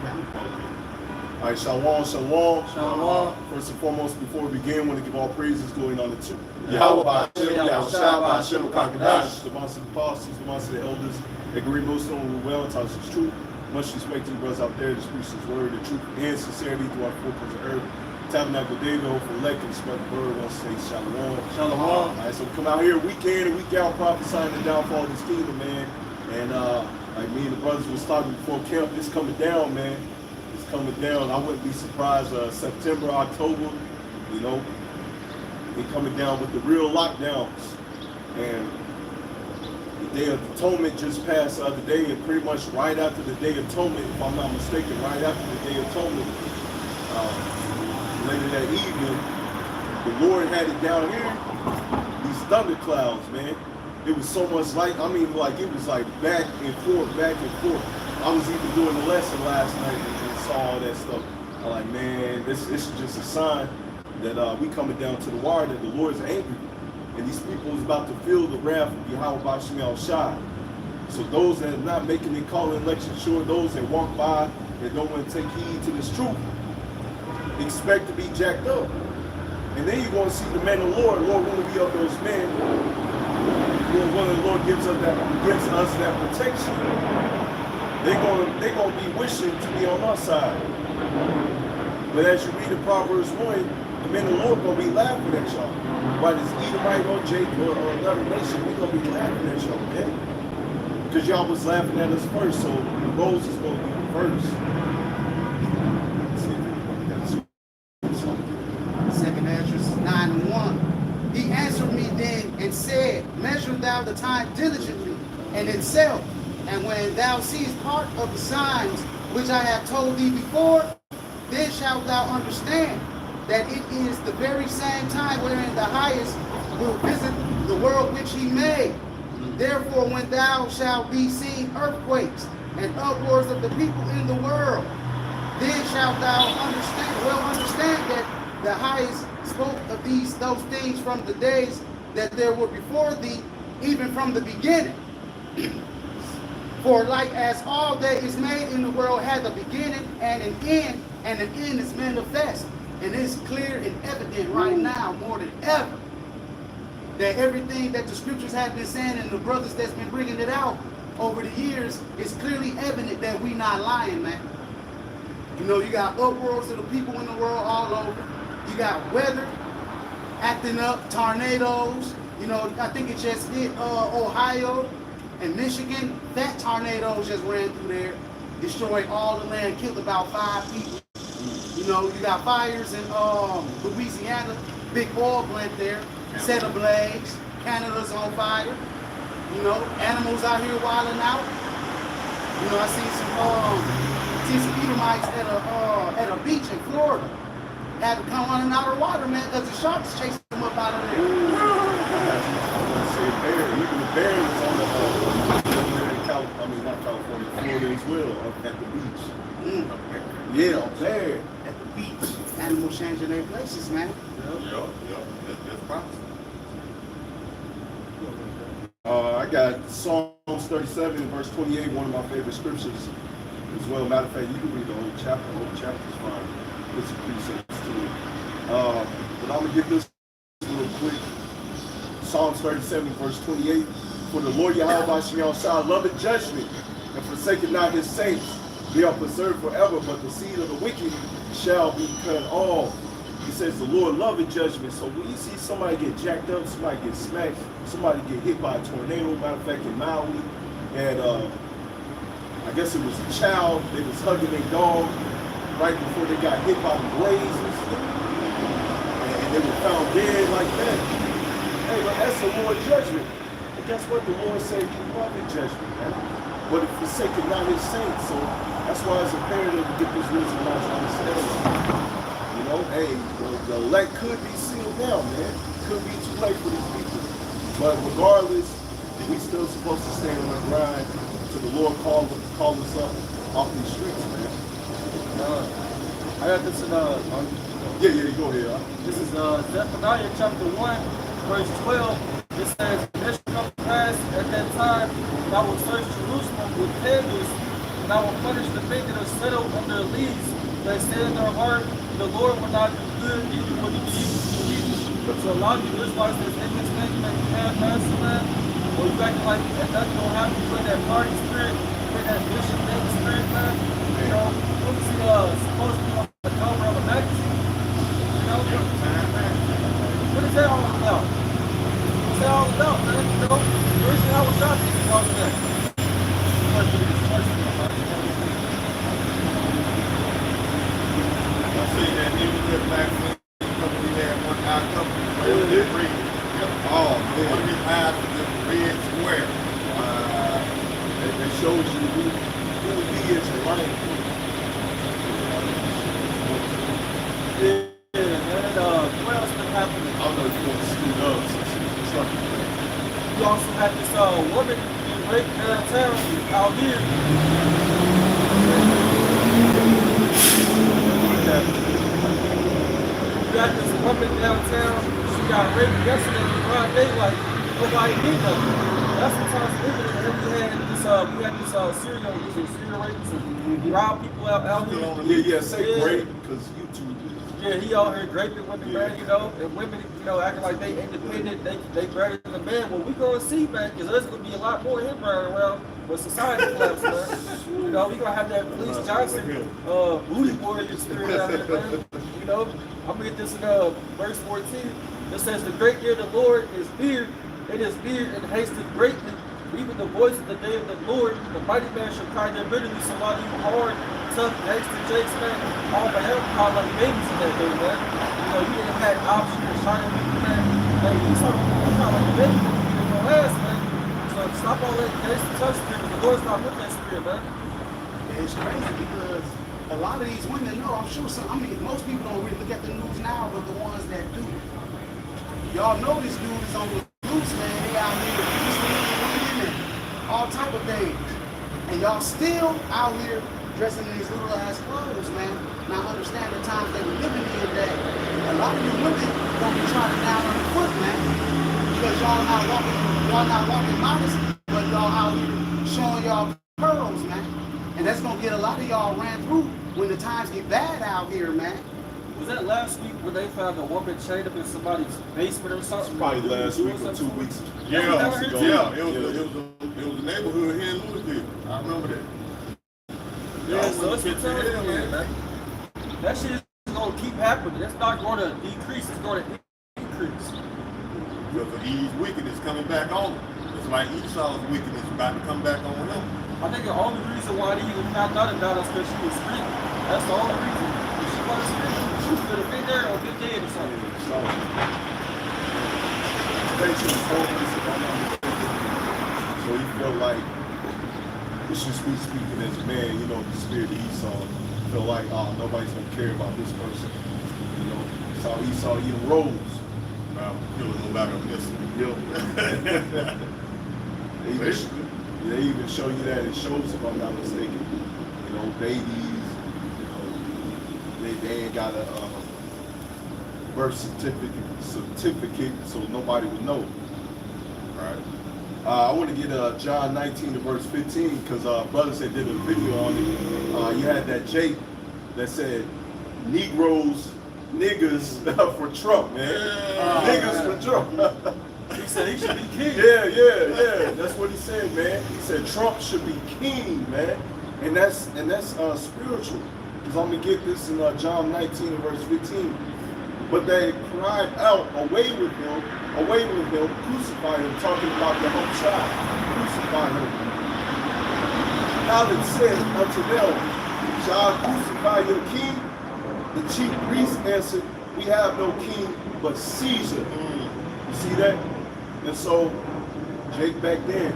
All right, shalom, shalom. Shalom. First and foremost, before we begin, we want to give all praises, glory, and honor to Yahweh, YASHARAHLA, the master of the apostles, the master of the elders, that great millstone will well tell us his truth. Much respect to the brothers out there that preach his word, the truth and sincerity throughout the four corners of earth. Tabernacle David, for elect and spread the word. Wants to say shalom. Shalom. All right, so we come out here week in and week out prophesying the downfall of this kingdom, man. And like me and the brothers was talking before camp, it's coming down, man. It's coming down. I wouldn't be surprised September, October, you know, they coming down with the real lockdowns. And the Day of Atonement just passed the other day, and pretty much right after the Day of Atonement, if I'm not mistaken, right after the Day of Atonement, later that evening, the Lord had it down here, these thunderclouds, man. It was so much light. I mean, like, it was like back and forth, back and forth. I was even doing the lesson last night and saw all that stuff. I'm like, man, this is just a sign that we coming down to the wire, that the Lord is angry. And these people is about to feel the wrath of YASHAMIAHLA. So those that are not making it, calling election sure, those that walk by and don't want to take heed to this truth, expect to be jacked up. And then you're going to see the men of the Lord. Lord want to be of those men. When the Lord gives us that protection, they're gonna be wishing to be on our side. But as you read in Proverbs 1, the men of the Lord gonna be laughing at y'all. Whether it's Edomite or Jacob or another nation, they're gonna be laughing at y'all, okay? Because y'all was laughing at us first, so the roles is gonna be reversed. 2nd Esdras 9:1. He answered me then and said, measure thou the time diligently and itself, and when thou seest part of the signs which I have told thee before, then shalt thou understand that it is the very same time wherein the highest will visit the world which he made. Therefore, when thou shalt be seen earthquakes and uproars of the people in the world, then shalt thou understand that the highest spoke of those things from the days that there were before thee, even from the beginning. For like as all that is made in the world had a beginning and an end is manifest. And it's clear and evident right now more than ever that everything that the scriptures have been saying and the brothers that's been bringing it out over the years, is clearly evident that we not lying, man. You know, you got uproars of the people in the world all over. You got weather acting up, tornadoes. You know, I think it just hit Ohio and Michigan. That tornadoes just ran through there, destroyed all the land, killed about 5 people. You know, you got fires in Louisiana, big oil plant there, set ablaze. Canada's on fire. You know, animals out here wilding out. You know, I see some Edomites at a beach in Florida. Had to come running out of the water, man, because the sharks chased them up out of there. Even the bear was on not California, Florida as well, up at the beach. Yeah, up there at the beach. Animals changing their places, man. Yep. That's promising. I got Psalms 37 verse 28, one of my favorite scriptures as well. Matter of fact, you can read the whole chapter. The whole chapter is fine. It's a precepts to it. But I'm going to get this real quick. Psalms 37 verse 28. For the Lord YASHAMIAHLA loveth judgment, and forsaketh not his saints. They are preserved forever, but the seed of the wicked shall be cut off. He says the Lord loveth judgment. So when you see somebody get jacked up, somebody get smacked, somebody get hit by a tornado, matter of fact in Maui, and I guess it was a child, they was hugging their dog right before they got hit by the blazes, and they were found dead like that. Hey, but that's the Lord's judgment. And guess what? The Lord said he loveth judgment, man. But it forsaken not his saints. So that's why it's imperative to get this wisdom knowledge and understanding. You know, hey, the elect could be sealed down, man. Could be too late for these people. But regardless, we still supposed to stand on the grind till the Lord call us up off these streets, man. I got this in yeah, go ahead. This is Zephaniah chapter 1, verse 12. It says, "It shall come to pass at that time, thou wilt search Jerusalem with candles and I will punish the men that are settled on their leaves. They say in their heart, the Lord will not do good, neither will he do evil. So a lot of you Israelites that's in this thing that you have master man, or you acting like that nothing don't happen, you bring that party spirit, you bring that bishop thing spirit, man. You know, what is supposed to be on the cover of a magazine? You know? What is that all about? What's that all about, man? You know? Where's the Howard Shot thinking all of that? I see that even if magazine company had one eye company, they did read. Oh, man. One of these eyes was just red square. It shows you who he is and right. Yeah, man. What else been happening? I don't know if you want to scoot up since something. You also had this woman being raped downtown out here. You got this woman downtown. She got raped yesterday in broad daylight. Nobody did nothing. That's what times living in. And we had this serial rapist and rob people out here. Yeah, say great because YouTube is. Yeah, he out here raping women, man, you know, and women, you know, acting like they independent, they better than the man. Well, we gonna see, man, because there's gonna be a lot more of him running around when society collapses, man. You know, we gonna have that Police Johnson, booty warrior spirit out here, man. You know, I'm gonna get this in verse 14. It says, the great year of the Lord is near, it is near and hasted greatly. Even the voice of the day of the Lord, the mighty man shall cry there bitterly. So a lot of you hard, tough, gangster jakes, man, all the hell call like babies in that day, man. You know, you didn't have options for shining people, man. Hey, you saw them call like a baby in your ass, man. So stop all that gangster tough spirit, because the Lord's not with that spirit, man. And it's crazy because a lot of these women know, I'm sure most people don't really look at the news now, but the ones that do. Y'all know this dude is on the loose, man. They out here women and all type of things. And y'all still out here dressing in these little ass clothes, man. Now understand the times they were living in that a lot of you women gonna be trying to down on the foot, man. Because y'all not walking modest, but y'all out here showing y'all pearls, man. And that's gonna get a lot of y'all ran through when the times get bad out here, man. Was that last week when they found a woman chained up in somebody's basement or something? Probably last week or 2 weeks. Yeah, It was a neighborhood here in Louisville. I remember that. Yeah, so it's returning, man. That shit is gonna keep happening. It's not going to decrease, it's going to increase. Because of Eve's wickedness coming back on him. It's like Esau's wickedness about to come back on him. I think the only reason why they even found out about us is because she was screaming. That's the only reason. If she wasn't screaming, she could have been there or been dead or something. So he felt like, this is me speaking as a man, you know, the spirit of Esau. Felt like, oh, nobody's gonna care about this person. You know, saw Esau eating rolls. Feeling no better than this. They even show you that in shows, if I'm not mistaken. You know, babies, you know, they ain't got a birth certificate, so nobody would know. Right. I want to get John 19 to verse 15 because brothers that did a video on it. You had that Jake that said Negroes, niggas for Trump, man. Niggas for Trump. He said he should be king. Yeah. That's what he said, man. He said Trump should be king, man. And that's spiritual. Because I'm gonna get this in John 19 and verse 15. But they cried out, away with him, crucify him, talking about the whole child. Crucify him. Pilate said unto them, shall I crucify your king? The chief priest answered, we have no king but Caesar. You see that? And so, Jake back then,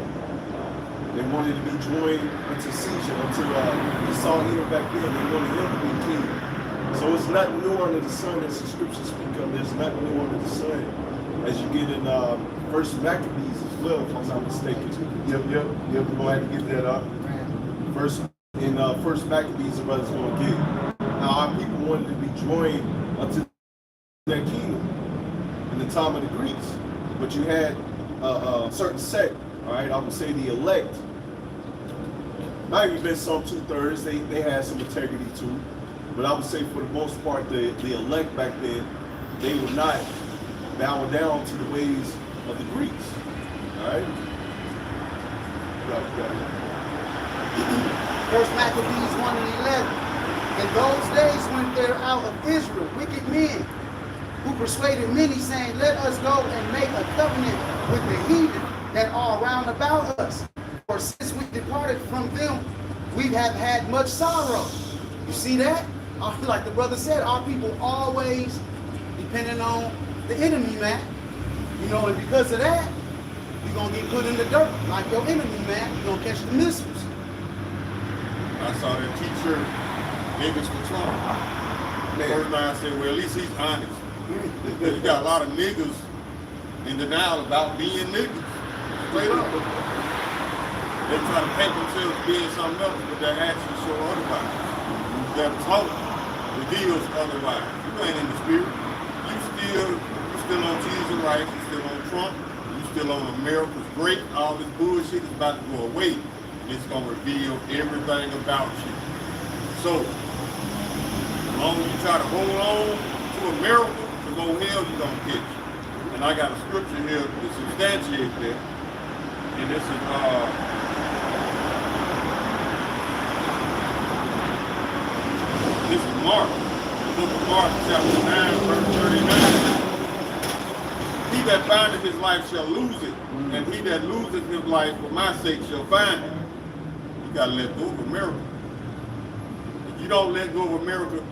they wanted to be joined unto Caesar, until they saw him back then, they wanted him to be king. So it's nothing new under the sun, as the scriptures speak of. There's nothing new under the sun. As you get in First Maccabees as well, if I'm not mistaken. Yep. We're going to have to get that up. First Maccabees, the brother's going to get. Now, our people wanted to be joined unto that kingdom in the time of the Greeks. But you had a certain sect, all right, I would say the elect, Might have been some 2/3. They had some integrity too. But I would say for the most part, the elect back then, they were not bowing down to the ways of the Greeks. All right? First Maccabees 1 and 11. In those days went there out of Israel wicked men who persuaded many, saying, let us go and make a covenant with the heathen that are round about us. For since we departed from them, we have had much sorrow. You see that? Like the brother said, our people always depending on the enemy, man. You know, and because of that, you're going to get put in the dirt like your enemy, man. You're going to catch the missiles. I saw that teacher, niggas for Trump. First night I said, well, at least he's honest. You got a lot of niggas in denial about being niggas. Straight up. They try to paint themselves being something else, but their actions show otherwise. Their talk reveals otherwise. You ain't in the spirit. You still on cheese and rice. You still on Trump. You still on America's great. All this bullshit is about to go away. And it's going to reveal everything about you. So, as long as you try to hold on to America, to go hell, you're going to catch. And I got a scripture here to substantiate that. And this is Mark, the book of Mark, chapter 9, verse 39. He that findeth his life shall lose it, and he that loseth his life for my sake shall find it. You gotta let go of America. If you don't let go of America,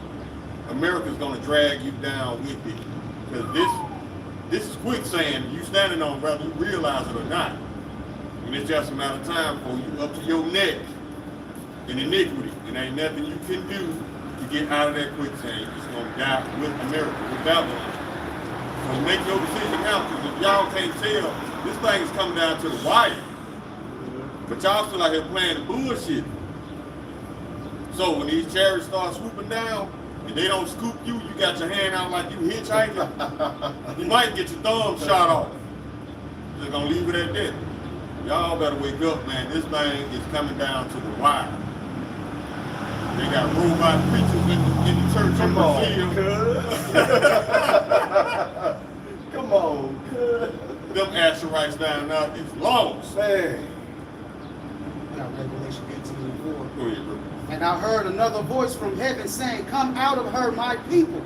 America's gonna drag you down with it. Because this is quicksand you standing on, whether you realize it or not. And it's just a matter of time for you up to your neck in iniquity. And ain't nothing you can do to get out of that quicksand. You're just gonna die with America, with Babylon. So make your decision now, because if y'all can't tell, this thing is coming down to the wire. But y'all still out here playing the bullshit. So when these chariots start swooping down, and they don't scoop you, you got your hand out like you hitchhiking, you might get your thumb shot off. They're gonna leave it at that. Y'all better wake up, man. This thing is coming down to the wire. They got robot preachers in the church in Brazil. Come on, cuz. Them AHSHAWARs down now is lost. Man. Got Revelation 18:4. Go ahead, bro. And I heard another voice from heaven saying, come out of her, my people,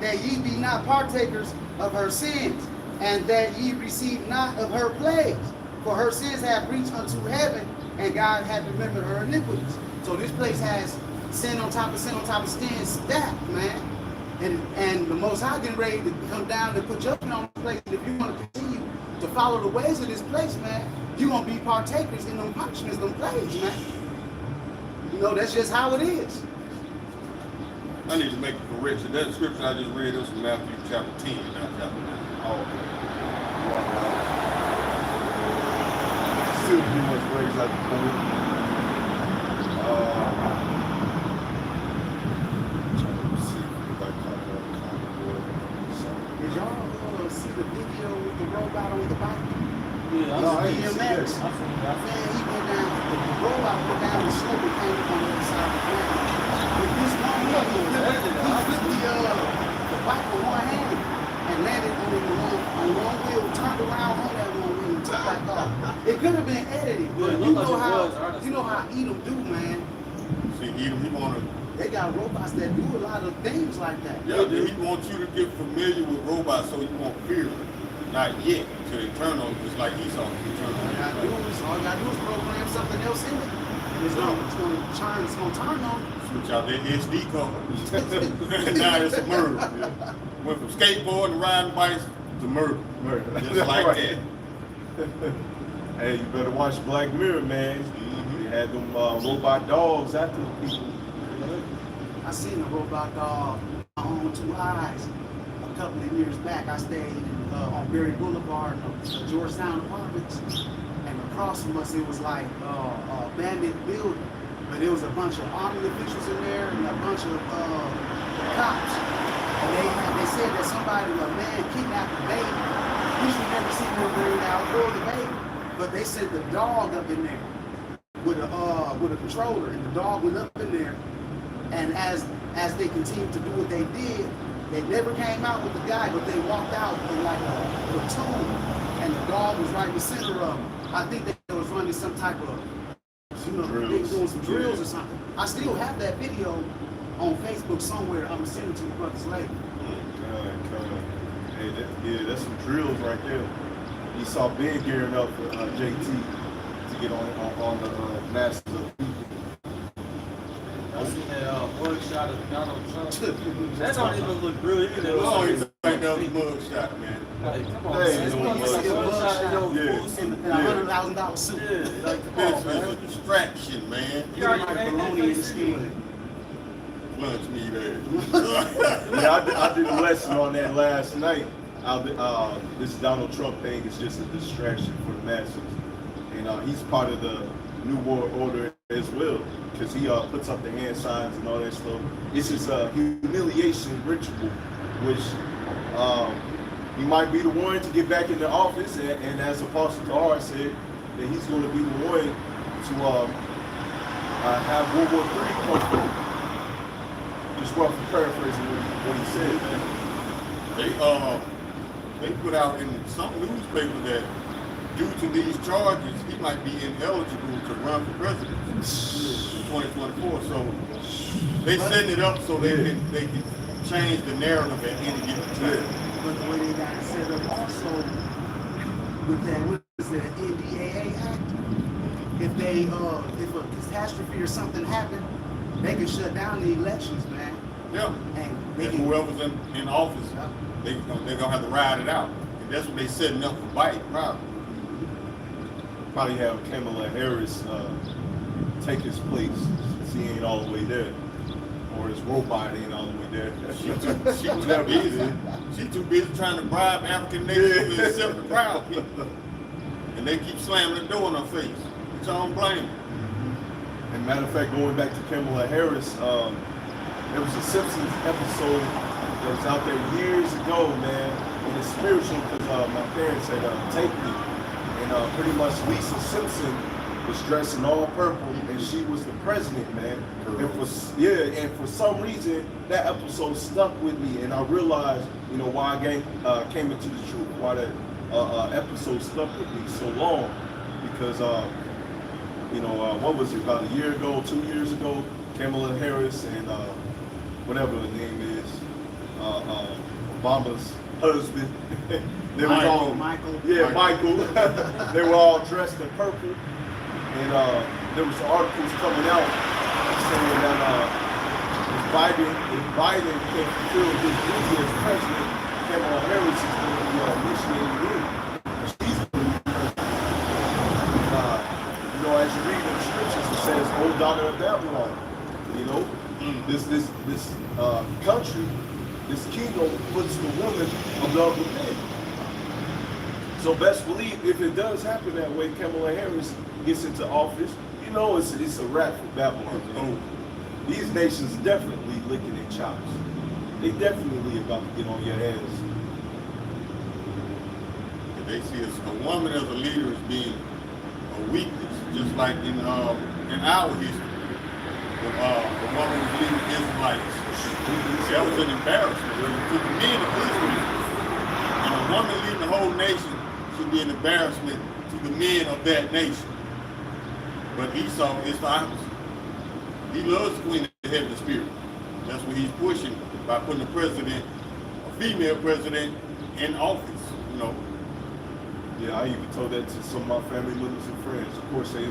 that ye be not partakers of her sins, and that ye receive not of her plagues. For her sins have reached unto heaven, and God hath remembered her iniquities. So this place has sin on top of sin on top of sin stacked, man. And the Most High getting ready to come down and put judgment on this place. And if you want to continue to follow the ways of this place, man, you're going to be partakers in them punishments, them plagues, man. You know, that's just how it is. I need to make a correction. That scripture I just read was from Matthew chapter 10, not chapter 9. Oh. Still pretty much raised out the point. Did y'all see the video with the robot on the bike? Yeah, No, I ain't DMX. seen Man, this. he went down, the robot went down the slope and came up on the other side of the ground. With this one look, he flipped the bike with one hand and landed on one wheel, turned around on that one wheel and took back off. It could have been edited, but Yeah, you look know like it was, how honestly. you know how Edom do, man. See, he want to, They got robots that do a lot of things like that. yeah, he wants you to get familiar with robots so you won't fear them. Not yet, till they turn on, just like Esau turn All you gotta do on. is program something else in it. And it's gonna turn on. Switch out that SD card. Now it's a murder. Yeah. Went from skateboarding and riding bikes to murder. Just like Right. that. Hey, you better watch Black Mirror, man. Mhm. They had them robot dogs after the people. I seen a robot dog with my own two eyes a couple of years back. I stayed on Berry Boulevard, Georgetown Apartments, and across from us it was like a abandoned building, but there was a bunch of army officials in there and a bunch of cops. And they said that a man kidnapped a baby. Usually never seen no bird out or the baby, but they sent the dog up in there. with a controller, and the dog went up in there. And as they continued to do what they did, they never came out with the guy, but they walked out in like a platoon, and the dog was right in the center of them. I think they was running some type of, they was doing some drills or something. I still have that video on Facebook somewhere. I'm gonna send it to you brothers later. Hey, that's some drills right there. You saw Ben gearing up for JT to get on the national. I seen that mug shot of Donald Trump. That don't even look real either. I don't even think that was a mug shot, man. Like, come on, Hey, man. it's It's one like a mug shot in your boots. In a $100,000 suit. Yeah, like, come This on, is man. a distraction, man. You already Like made bologna that in the face skin. Lunch meat Yeah, I did a lesson on that last night. This Donald Trump thing is just a distraction for the masses, and he's part of the New World Order as well, because he puts up the hand signs and all that stuff. It's just a humiliation ritual, which he might be the one to get back in the office, and as Apostle Tahar said, that he's going to be the one to have World War III come through. Just roughly paraphrasing what he said, man. They put out in some newspaper that due to these charges, he might be ineligible to run for president in 2024. So they setting it up so they can change the narrative at any given time. But the way they got it set up also with that, what is that, NDAA Act? If a catastrophe or something happened, they can shut down the elections, man. Yeah. And they And can, whoever's in office, they're gonna have to ride it out. And that's what they setting up for Biden, probably. Probably have Kamala Harris take his place since he ain't all the way there, or his robot ain't all the way there. She too busy trying to bribe African nations to accept the proud people. And they keep slamming the door in her face. Which I don't blame her. And matter of fact, going back to Kamala Harris, there was a Simpsons episode that was out there years ago, man, and it's spiritual because my parents had taped it, and pretty much Lisa Simpson was dressed in all purple, and she was the president, man. And for some reason, that episode stuck with me, and I realized, why I came into the truth, why that episode stuck with me so long, because what was it, about a year ago, 2 years ago, Kamala Harris and whatever the name is, Obama's husband, they were all Michael. They were all dressed in purple, and there was articles coming out saying that if Biden can't fulfill his duty as president, Kamala Harris is going to be initiated in. She's going to be president. As you read in the scriptures, it says, "O daughter of Babylon," this country, this kingdom puts the woman above the men. So best believe if it does happen that way, Kamala Harris gets into office, it's a wrap for Babylon. These nations definitely licking their chops. They definitely about to get on your ass. They see a woman as a leader as being a weakness, just like in our history. The woman was leading the Israelites. That was an embarrassment to the men of Israel. And a woman leading the whole nation should be an embarrassment to the men of that nation. But Esau is the opposite. He loves the queen of the heavenly spirit. That's what he's pushing by putting a president, a female president, in office. Yeah, I even told that to some of my family members and friends. Of course, they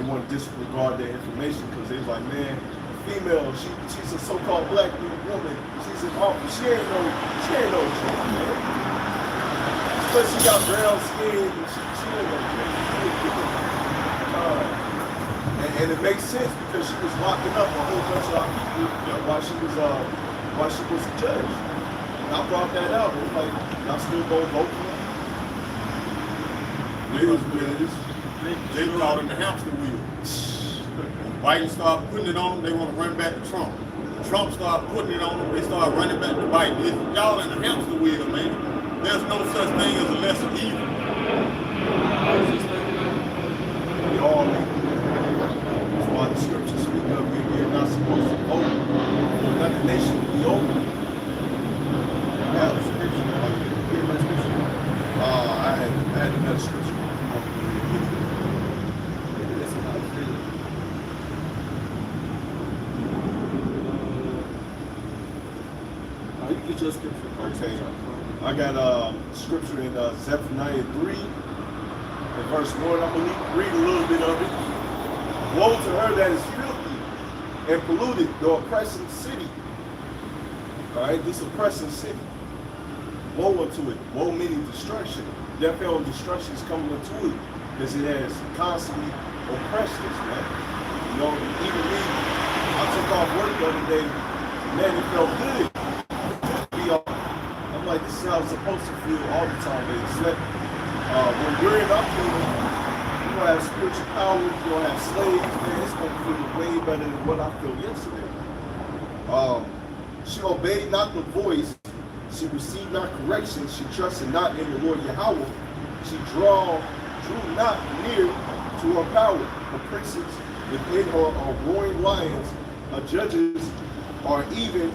want to disregard their information because they was like, man, a female, she's a so-called black woman. She's in office. She ain't no joke, man. But she got brown skin. And she ain't no joke. And it makes sense because she was locking up a whole bunch of our people while she was a judge. And I brought that out. It was like, y'all still gonna vote for her? They caught in the hamster wheel. When Biden started putting it on them, they want to run back to Trump. When Trump started putting it on them, they started running back to Biden. Y'all in the hamster wheel, man. There's no such thing as a lesser evil. We all supposed to vote for another nation to be over. Yeah. I had another scripture. You get your scripture. Okay. I got scripture in Zephaniah 3 and verse 1. I'm going to read a little bit of it. Woe to her that is filthy and polluted, the oppressing city. All right, this oppressing city. Woe unto it. Woe meaning destruction. Death, hell, and destruction is coming unto it because it has constantly oppressed us, man. You know, even me, I took off work the other day. Man, it felt good. I'm like, this is how I'm supposed to feel all the time, baby. Slept. When we're in our kingdom, you're going to have spiritual power, you're going to have slaves, man. It's going to feel way better than what I felt yesterday. She obeyed not the voice, she received not correction, she trusted not in the Lord Yahweh. She drew not near to her power. Her princes within her are roaring lions, her judges are even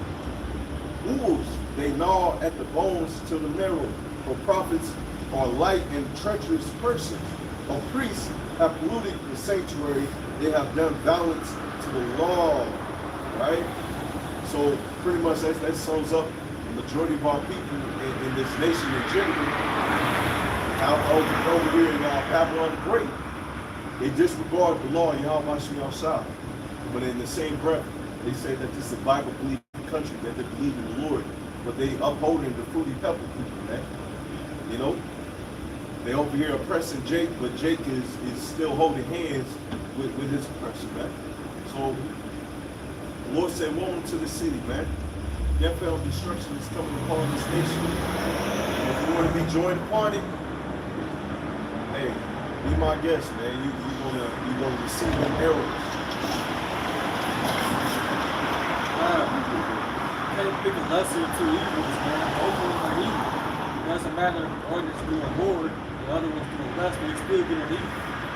wolves. They gnaw at the bones to the marrow. Her prophets are light and treacherous persons. Her priests have polluted the sanctuary. They have done violence to the law. Right? So pretty much that sums up the majority of our people in this nation in general. Out over here in Babylon the Great. They disregard the law, YASHAMIAHLA. But in the same breath, they say that this is a Bible-believing country, that they believe in the Lord. But they upholding the fruity pepper people, man. You know? They over here oppressing Jake, but Jake is still holding hands with his oppression, man. So the Lord said, woe to the city, man. Death, hell, and destruction is coming upon this nation. And if you want to be joined upon it, hey, be my guest, man. You're gonna receive them arrows. Can't pick a lesser two evils, man. Both of them are evil. It doesn't matter if one is doing more, the other one's doing less, but it's still doing evil.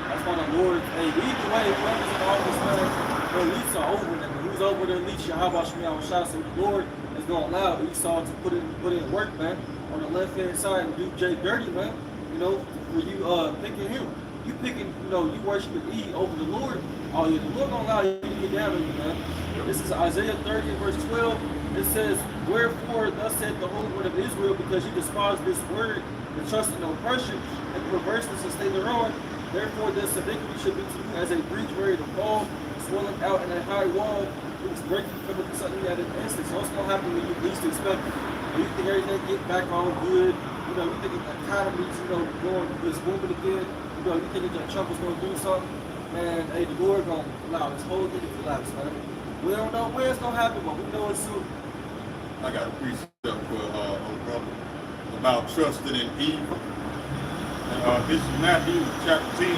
That's why the Lord, hey, either way, whoever's in office, man, the elites are over them. Who's over the elites? YASHAMIAHLA. So the Lord is gonna allow Esau to put in work, man, on the left hand side and do Jay dirty, man. You know, for you picking him. You picking, you know, you worshiping E over the Lord. Oh yeah, the Lord gonna allow you to get down on you, man. This is Isaiah 30 verse 12. It says, wherefore thus said the Holy One of Israel, because you despise this word and trust in oppression and perverseness and stay thereon. Therefore this iniquity should be to you as a breach ready to fall, swelling out in a high wall. It was breaking from it suddenly at an instant. So what's gonna happen when you least expect it? When you think everything get back on good, you know, you think the economy's, you know, going this booming again, you know, you think that Trump is gonna do something, man, hey, the Lord gonna allow this whole thing to collapse, man. We don't know where it's gonna happen, but we know it's soon. I got a precept for brother about trusting in evil. This is Matthew chapter 10,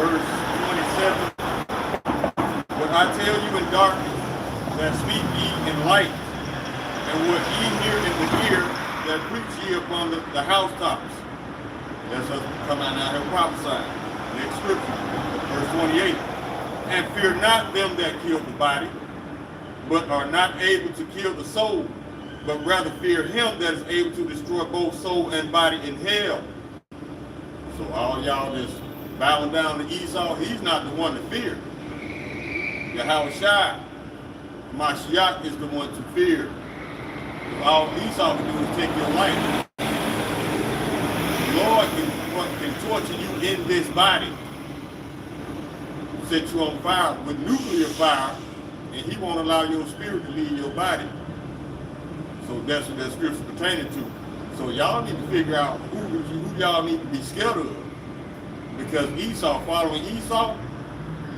verse 27. What I tell you in darkness, that speak ye in light, and what ye hear in the ear, that preach ye upon the housetops. That's us coming out here prophesying. Next scripture, verse 28. And fear not them that kill the body, but are not able to kill the soul, but rather fear him that is able to destroy both soul and body in hell. So all y'all just bowing down to Esau, he's not the one to fear. YAHSHAWAR, Mashiach, is the one to fear. All Esau can do is take your life. The Lord can torture you in this body, set you on fire with nuclear fire, and he won't allow your spirit to leave your body. So that's what that scripture is pertaining to. So y'all need to figure out who y'all need to be scared of. Because Esau, following Esau,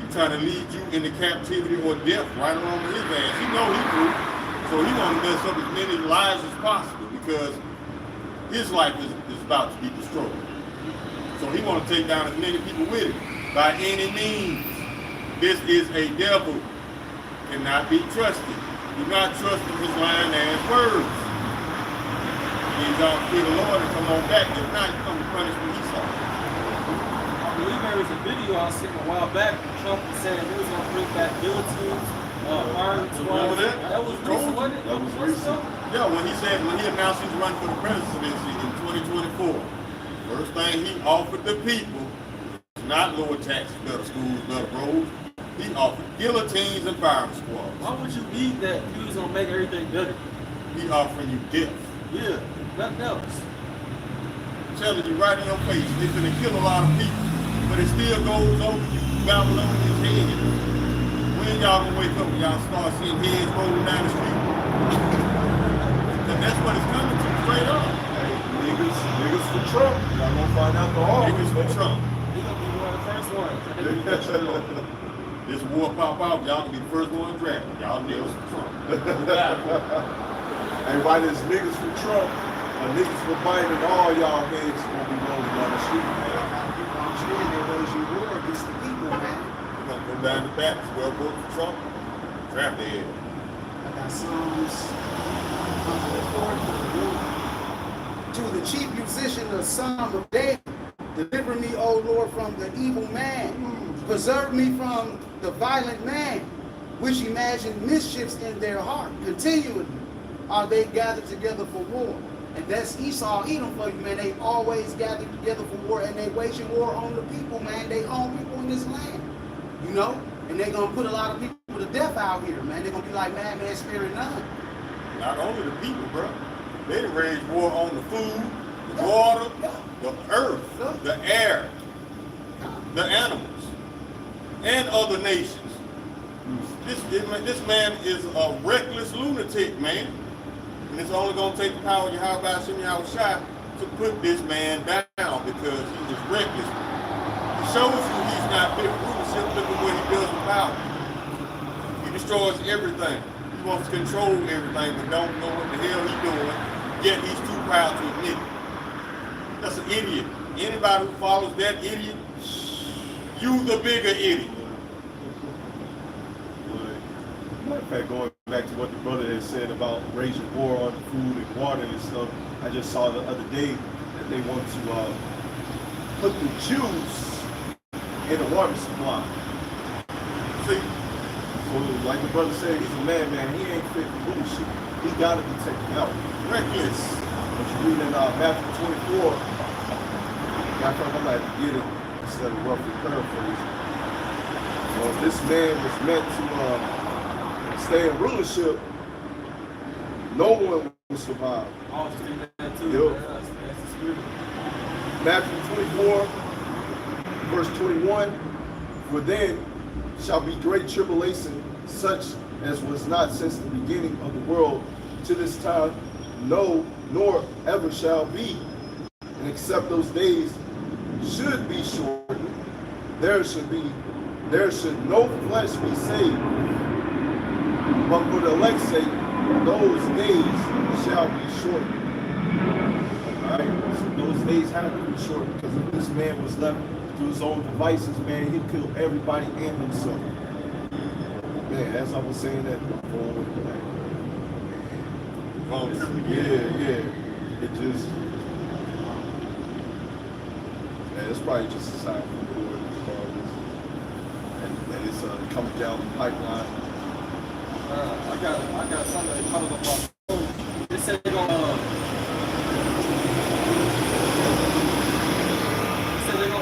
he's trying to lead you into captivity or death right along with his ass. He know he do. So he want to mess up as many lives as possible because his life is about to be destroyed. So he want to take down as many people with it by any means. This is a devil, cannot be trusted. Do not trust in his lying ass words. He's out to the Lord and come on back. If not, you come to punish with Esau. I believe there was a video I seen a while back. Trump was saying he was gonna bring back guillotines, firing squads. Remember that? That was recent, wasn't it? That was recent. Yeah, when he announced he's running for the presidency in 2024, first thing he offered the people, not lower taxes, better schools, better roads. He offered guillotines and firing squads. Why would you need that if he was gonna make everything better? He offering you death. Yeah, nothing else. Telling you right in your face, they're gonna kill a lot of people, but it still goes over you, gobble over his head. When y'all gonna wake up and y'all start seeing heads rolling down the street? And that's what it's coming to, straight up. Hey, niggas for Trump. Y'all gonna find out the hard Niggas for Trump. He gonna be one of the first ones. This war pop out, y'all can be the first one drafted. Y'all niggas for Trump. And why there's niggas for Trump, or niggas for Biden, and all y'all heads gonna be rolling down the street, man. They wage you war against the people, man. We're gonna go down the back, well vote for Trump, draft their head. I got Psalms 104 to the chief musician, the Psalm of David. Deliver me, O Lord, from the evil man. Preserve me from the violent man, which imagine mischiefs in their heart. Continually are they gathered together for war. And that's Esau, Edom for you, man. They always gather together for war, and they waging war on the people, man. They own people in this land, you know? And they're going to put a lot of people to death out here, man. They're going to be like, man, sparing none. Not only the people, bro. They wage war on the food, the water, the earth, the air, the animals, and other nations. This man is a reckless lunatic, man. And it's only going to take the power of YASHAMIAHLA to put this man down because he is reckless. It shows you he's not fit for rulership. Look at what he does with power. He destroys everything. He wants to control everything, but don't know what the hell he's doing, yet he's too proud to admit it. That's an idiot. Anybody who follows that idiot, you the bigger idiot. Matter of fact, going back to what the brother had said about raging war on food and water and stuff, I just saw the other day that they want to put the Jews in the water supply. See, so like the brother said, he's a madman. He ain't fit for bullshit. He got to be taken out. reckless. But you read in Matthew 24, I thought I might get it instead of roughly paraphrasing. Well, this man was meant to stay in rulership, no one will survive. I was thinking that too. Yep. Yeah, that's the spirit. Matthew 24, verse 21, for then shall be great tribulation, such as was not since the beginning of the world to this time, no, nor ever shall be. And except those days should be shortened, there should no flesh be saved. But for the elect's sake, those days shall be shortened. Alright, so those days have to be shortened, because if this man was left to his own devices, man, he'd kill everybody and himself. Man, as I was saying that before, yeah, it just, man, it's probably just a sign from the Lord and it's coming down the pipeline. I got something that comes up on the phone. They said they're gonna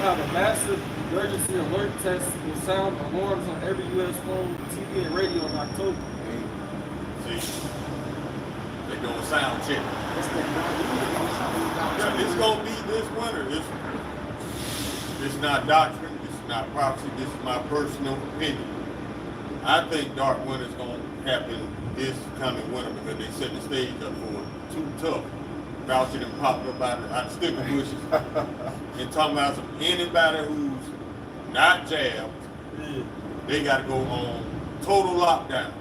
have a massive emergency alert test will sound alarms on every U.S. phone, TV, and radio in October. See, they're doing sound check. Yeah, it's gonna be this winter. It's not doctrine. It's not prophecy. This is my personal opinion. I think dark winter is gonna happen this coming winter because they set the stage up for it too tough. Fauci done popped up out the sticker bushes and talking about anybody who's not jabbed, they got to go on total lockdown.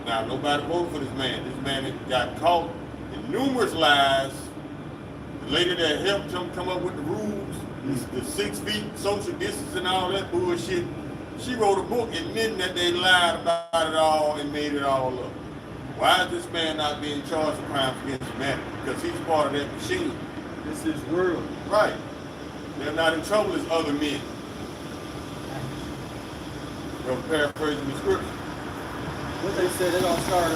Now, nobody voted for this man. This man got caught in numerous lies. The lady that helped him come up with the rules, the 6 feet social distance and all that bullshit, she wrote a book admitting that they lied about it all and made it all up. Why is this man not being charged for crimes against humanity? Because he's part of that machine. This is world. Right. They're not in trouble as other men. I'm paraphrasing the scripture. What they said, they're going to start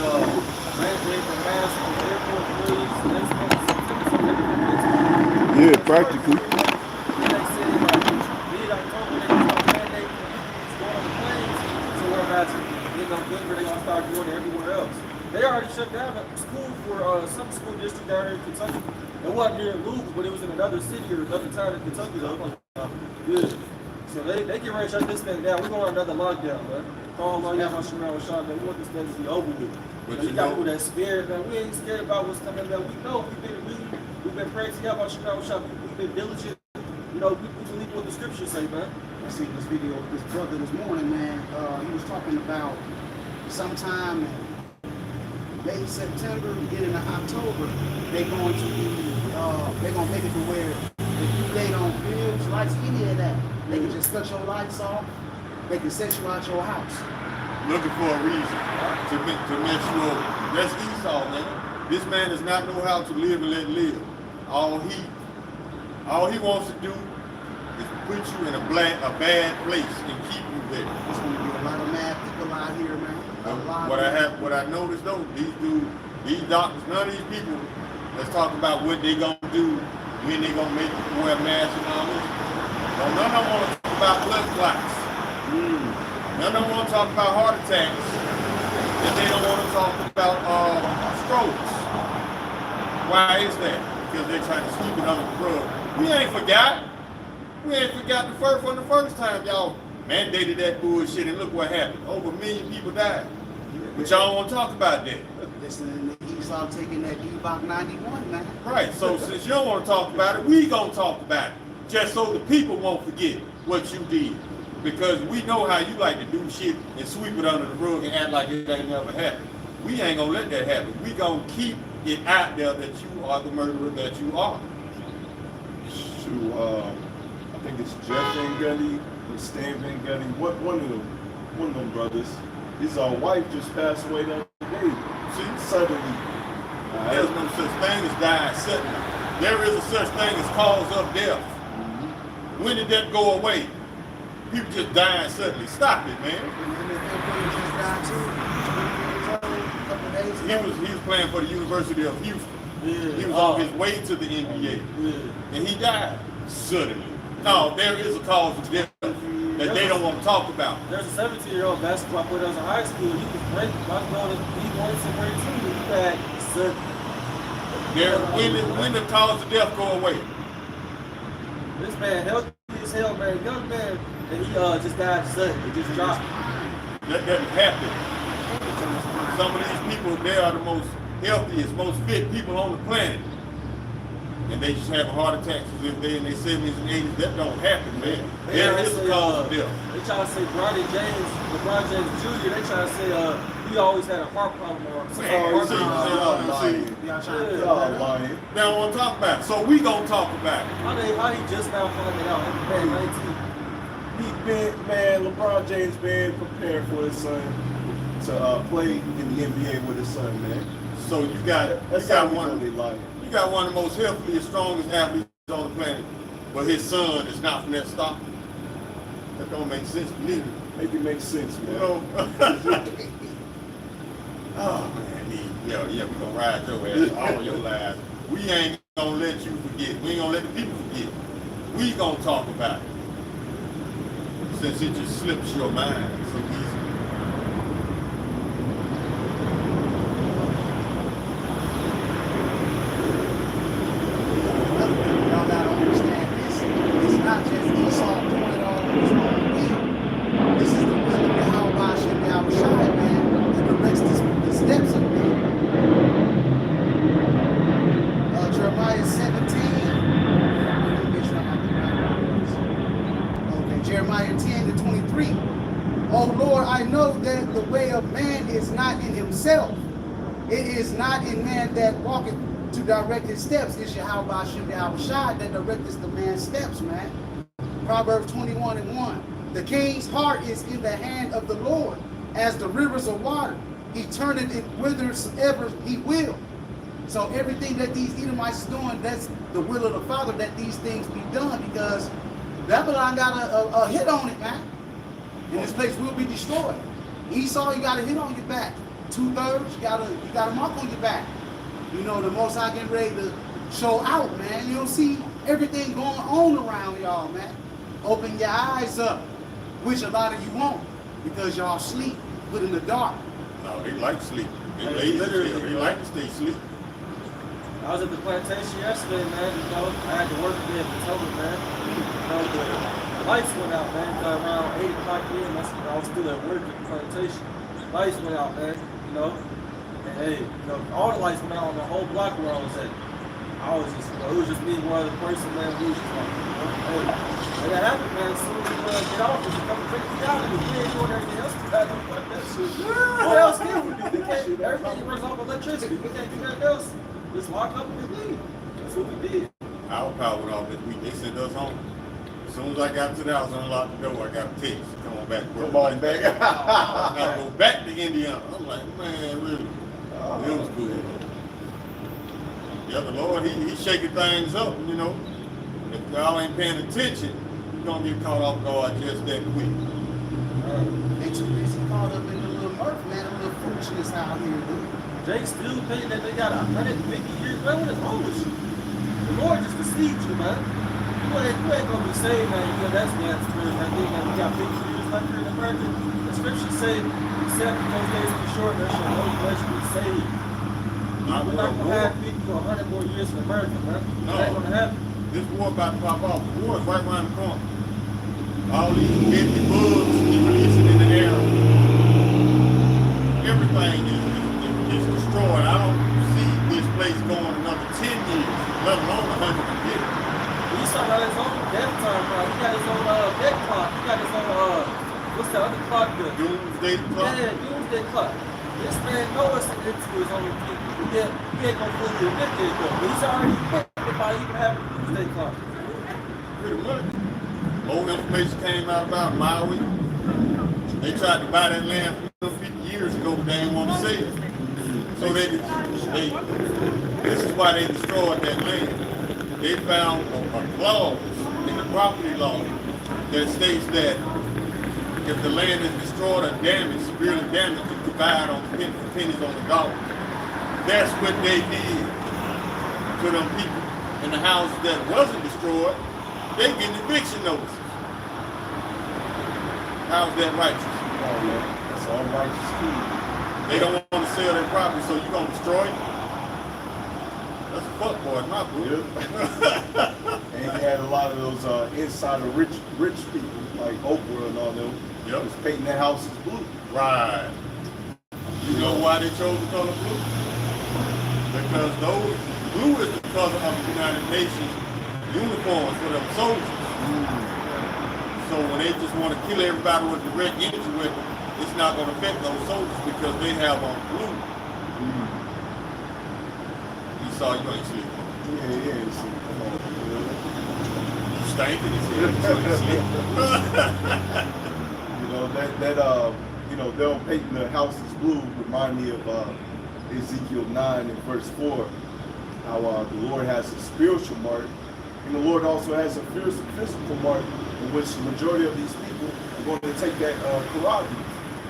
mandating the mask on airport employees next month. Yeah, practically. Then they said, like, mid-October, they're going to start mandating people going on the planes to wear masks. Then November, they're going to start doing it everywhere else. They already shut down a school for some school district down here in Kentucky. It wasn't here in Louisville, but it was in another city or another town in Kentucky, though. Good. So they get ready to shut this thing down. We're going on another lockdown, man. Call on YASHAMIAHLA. We want this thing to be over with. But you got people that scared, man. We ain't scared about what's coming, man. We know we've been praying to God about YASHAMIAHLA. We've been diligent. You know, we believe what the scriptures say, man. I see this video of this brother this morning, man. He was talking about sometime in late September, beginning of October, they're going to make it to where if you lay on bills, lights, any of that, they can just cut your lights off. They can set you out your house. Looking for a reason to mess you over. That's Esau, man. This man does not know how to live and let live. All he wants to do is put you in a bad place and keep you there. There's going to be a lot of mad people out here, man. What I noticed though, these doctors, none of these people let's talk about what they gonna do, when they gonna make people wear masks and all this. None of them want to talk about blood clots. None of them want to talk about heart attacks. And they don't want to talk about strokes. Why is that? Because they're trying to sweep it under the rug. We ain't forgot. We ain't forgot from the first time y'all mandated that bullshit, and look what happened. Over 1 million people died. But y'all don't want to talk about that. Listening to Esau taking that D-Bach 91, man. Right, so since you don't want to talk about it, we gonna talk about it. Just so the people won't forget what you did. Because we know how you like to do shit and sweep it under the rug and act like it ain't never happened. We ain't gonna let that happen. We gonna keep it out there that you are the murderer that you are. Shoot, I think it's Jeff Van Gundy or Stan Van Gundy. One of them brothers. His wife just passed away the other day. Suddenly. There's no such thing as dying suddenly. There is a such thing as cause of death. When did that go away? People just dying suddenly. Stop it, man. He was playing for the University of Houston. Yeah. He was on his way to the NBA. Yeah. And he died suddenly. No, there is a cause of death that they don't want to talk about. There's a 17-year-old basketball player that was in high school. He was great. He wanted somewhere too. He died suddenly. When the cause of death go away? This man healthy as hell, man, young man, and he just died suddenly. He just dropped. That doesn't happen. Some of these people, they are the most healthiest, most fit people on the planet. And they just have heart attacks as if they're in their 70s and 80s. That don't happen, man. There is a cause of death. They try to say LeBron James Jr., they try to say he always had a heart problem or something. They don't want to talk about it. So we gonna talk about it. How he just now finding out at 19? LeBron James been prepared for his son to play in the NBA with his son, man. So you got one of the most healthiest, strongest athletes on the planet, but his son is not from that stock. That don't make sense to me. Make it make sense, man. You know? Oh man, yeah, we gonna ride your ass all your lives. We ain't gonna let you forget. We ain't gonna let the people forget. We gonna talk about it. Since it just slips your mind so easy. It is not in man that walketh to direct his steps. It's YASHAMIAHLA that directeth the man's steps, man. Proverbs 21:1. The king's heart is in the hand of the Lord, as the rivers of water. He turneth it whithersoever he will. So everything that these Edomites is doing, that's the will of the Father, that these things be done, because Babylon got a hit on it, man. And this place will be destroyed. Esau, you got a hit on your back. 2/3, you got a mark on your back. You know, the Most High getting ready to show out, man. You don't see everything going on around y'all, man. Open your eyes up, which a lot of you won't, because y'all sleep, put in the dark. No, they like sleep. They lazy still. They like to stay asleep. I was at the plantation yesterday, man. You know, I had to work there in October, man. You know, the lights went out, man. Around 8 o'clock p.m. I was still at work at the plantation. Lights went out, man. You know, and hey, you know, all the lights went out on the whole block where I was at. I was just, you know, it was just me and one other person, man. We was just like, you know, hey, when that happened, man, as soon as you get off, there's a couple of things out of it. We ain't doing everything else. We gotta do that shit. What else can we do? We can't, everything runs off electricity. We can't do nothing else. Just lock up and leave. That's what we did. Our power went off this week. They sent us home. As soon as I got to the house, unlocked the door, I got a text. Come on back. Come on back. I gotta go back to Indiana. I'm like, man, really? It was good. Yeah, the Lord, he shaking things up, you know. If y'all ain't paying attention, you're gonna get caught off guard just that quick. They too busy caught up in the little mirth, man, a little foolishness out here, dude. They still thinking that they got 150 years. Man, what is wrong with you? The Lord just deceived you, man. You ain't gonna be saved, man. You know, that's God's spirit, man. We got 50 years left here in America. The scriptures say, except in those days be short, there shall no flesh be saved. We're not gonna have 50 or 100 more years in America, man. No. That ain't gonna happen. This war about to pop off. The war is right around the corner. All these deadly bugs be releasing in the air. Everything is destroyed. I don't see this place going another 10 years, let alone 150. Esau got his own death time, bro. He got his own death clock. He got his own, what's that other clock? Doomsday clock. Yeah, doomsday clock. This man knows into his own people. He ain't gonna fully admit it though, but he's already equipped by even having a doomsday clock. Pretty much. Old information came out about Maui. They tried to buy that land from 50 years ago, but they didn't want to sell it. So this is why they destroyed that land. They found a clause in the property law that states that if the land is destroyed or damaged, severely damaged, you can buy it on pennies on the dollar. That's what they did to them people. And the house that wasn't destroyed, they getting eviction notices. How's that righteous? Oh, yeah. That's all righteous food. They don't want to sell their property, so you gonna destroy it? That's a fuck boy, in my book. And he had a lot of those insider rich people like Oprah and all them. Yep. Was painting their houses blue. Right. You know why they chose the color blue? Because blue is the color of the United Nations uniforms for them soldiers. So when they just want to kill everybody with direct energy weapon, it's not going to affect those soldiers because they have on blue. You saw you ain't sleeping. Yeah. Come on. You stinking as hell. You ain't sleeping. You know, them painting the houses blue remind me of Ezekiel 9 and verse 4, how the Lord has a spiritual mark, and the Lord also has a physical mark in which the majority of these people are going to take that prerogative.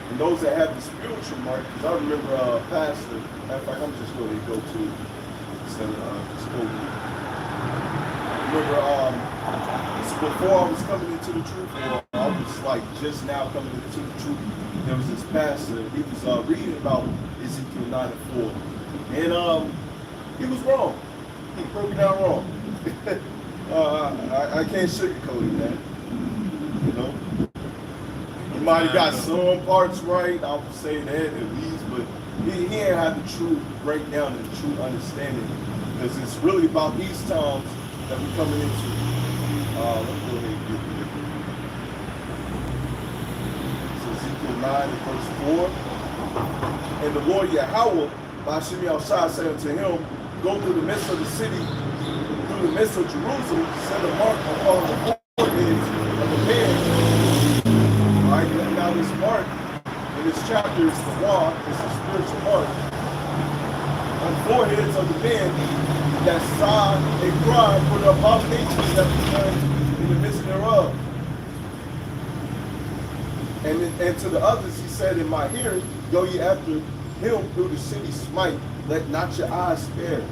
And those that have the spiritual mark, because I remember Pastor, matter of fact, I'm just going to go to instead of just go. I remember before I was coming into the truth, I was like just now coming into the truth. There was this pastor, he was reading about Ezekiel 9 and 4. And he was wrong. He broke it down wrong. I can't sugarcoat it, man. You know? He might have got some parts right, I would say that at least, but he ain't had the true breakdown and the true understanding. Because it's really about these times that we're coming into. Let's go ahead and get there. So Ezekiel 9 and verse 4. And the Lord Yahweh, by YASHAMIAHLA, said unto him, go through the midst of the city, through the midst of Jerusalem, set a mark upon the foreheads of the men. All right, now this mark in this chapter is the law, it's the spiritual mark on the foreheads of the men that sigh and cry for the abominations that be done in the midst thereof. And to the others he said in my hearing, go ye after him through the city smite, let not your eyes spare,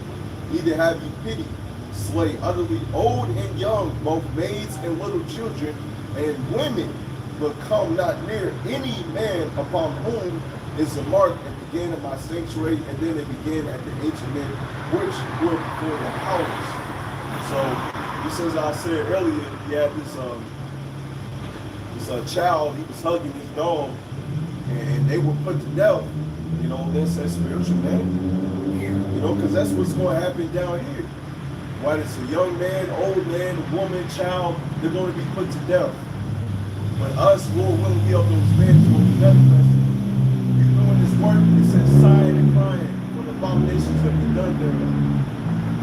neither have ye pity, slay utterly old and young, both maids and little children and women, but come not near any man upon whom is the mark at the beginning of my sanctuary, and then it began at the ancient men which were before the houses. So just as I said earlier, he had this child, he was hugging his dog, and they were put to death. You know, that's that spiritual, man. You know, because that's what's going to happen down here. Whether it's a young man, old man, woman, child, they're going to be put to death. But us, Lord willing, we are those men who will be manifested. You doing this work, it says sighing and crying for the abominations that be done there.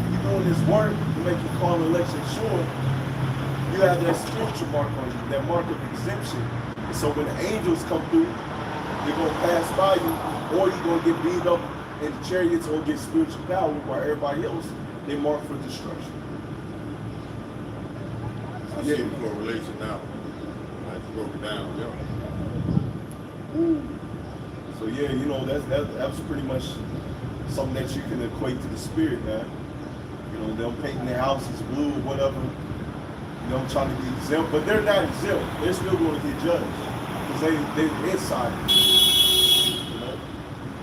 You doing this work to make your call and election sure. You have that spiritual mark on you, that mark of exemption. And so when the angels come through, they're going to pass by you, or you're going to get beat up in the chariots or get spiritual power, while everybody else, they mark for destruction. I see the correlation now. I just broke it down, yeah. So yeah, you know, that's pretty much something that you can equate to the spirit, man. You know, them painting their houses blue or whatever. You know, trying to be exempt, but they're not exempt. They're still going to get judged because they're insiders. You know,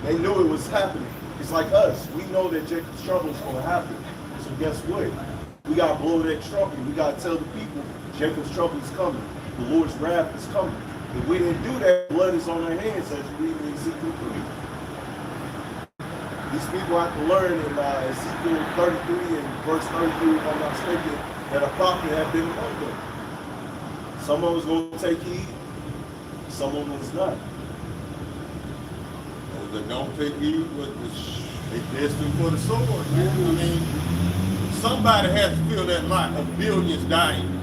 they knew it was happening. It's like us. We know that Jacob's trouble is going to happen. So guess what? We got to blow that trumpet. We got to tell the people Jacob's trouble is coming. The Lord's wrath is coming. If we didn't do that, blood is on our hands, as you read in Ezekiel 3. These people have to learn in Ezekiel 33 and verse 33, if I'm not mistaken, that a prophet had been among them. Some of us going to take heed, some of us not. Those that don't take heed, they destined for the sword, man. I mean, somebody has to feel that lot of billions dying.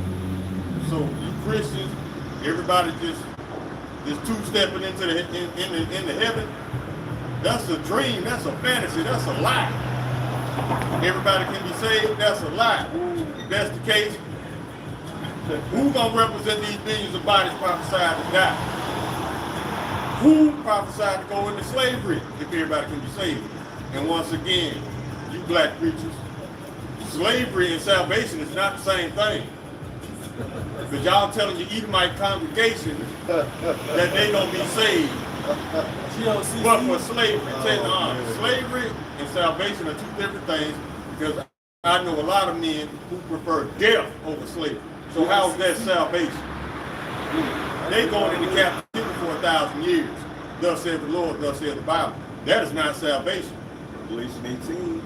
So you Christians, everybody just two-stepping into the heaven. That's a dream, that's a fantasy, that's a lie. Everybody can be saved, that's a lie. If that's the case, who's gonna represent these billions of bodies prophesied to die? Who prophesied to go into slavery if everybody can be saved? And once again, you black preachers, slavery and salvation is not the same thing. Because y'all telling your Edomite congregation that they gonna be saved. But for slavery, slavery and salvation are two different things, because I know a lot of men who prefer death over slavery. So how is that salvation? They going into captivity for 1,000 years. Thus saith the Lord, thus saith the Bible. That is not salvation. Revelation 18.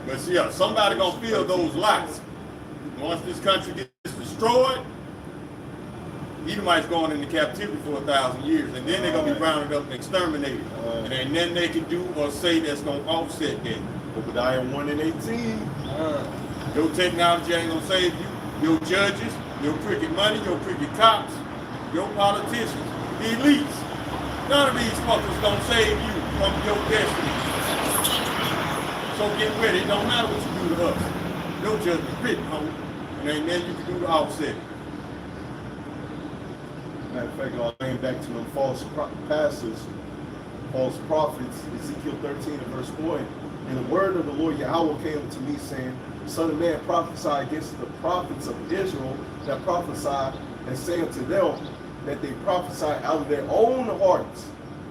But see, somebody gonna fill those lots. Once this country gets destroyed, Edomites going into captivity for 1,000 years, and then they're gonna be rounded up and exterminated. And ain't nothing they can do or say that's gonna offset that. Obadiah 1 and 18. Your technology ain't gonna save you. Your judges, your crooked money, your crooked cops, your politicians, the elites. None of these fuckers gonna save you from your destiny. So get ready. It don't matter what you do to us. Your judgment written, homie. And ain't nothing you can do to offset. Matter of fact, I'll name back to them false pastors, false prophets, Ezekiel 13 and verse 1. And the word of the Lord Yahweh came to me, saying, Son of man, prophesy against the prophets of Israel that prophesy, and say unto them that they prophesy out of their own hearts.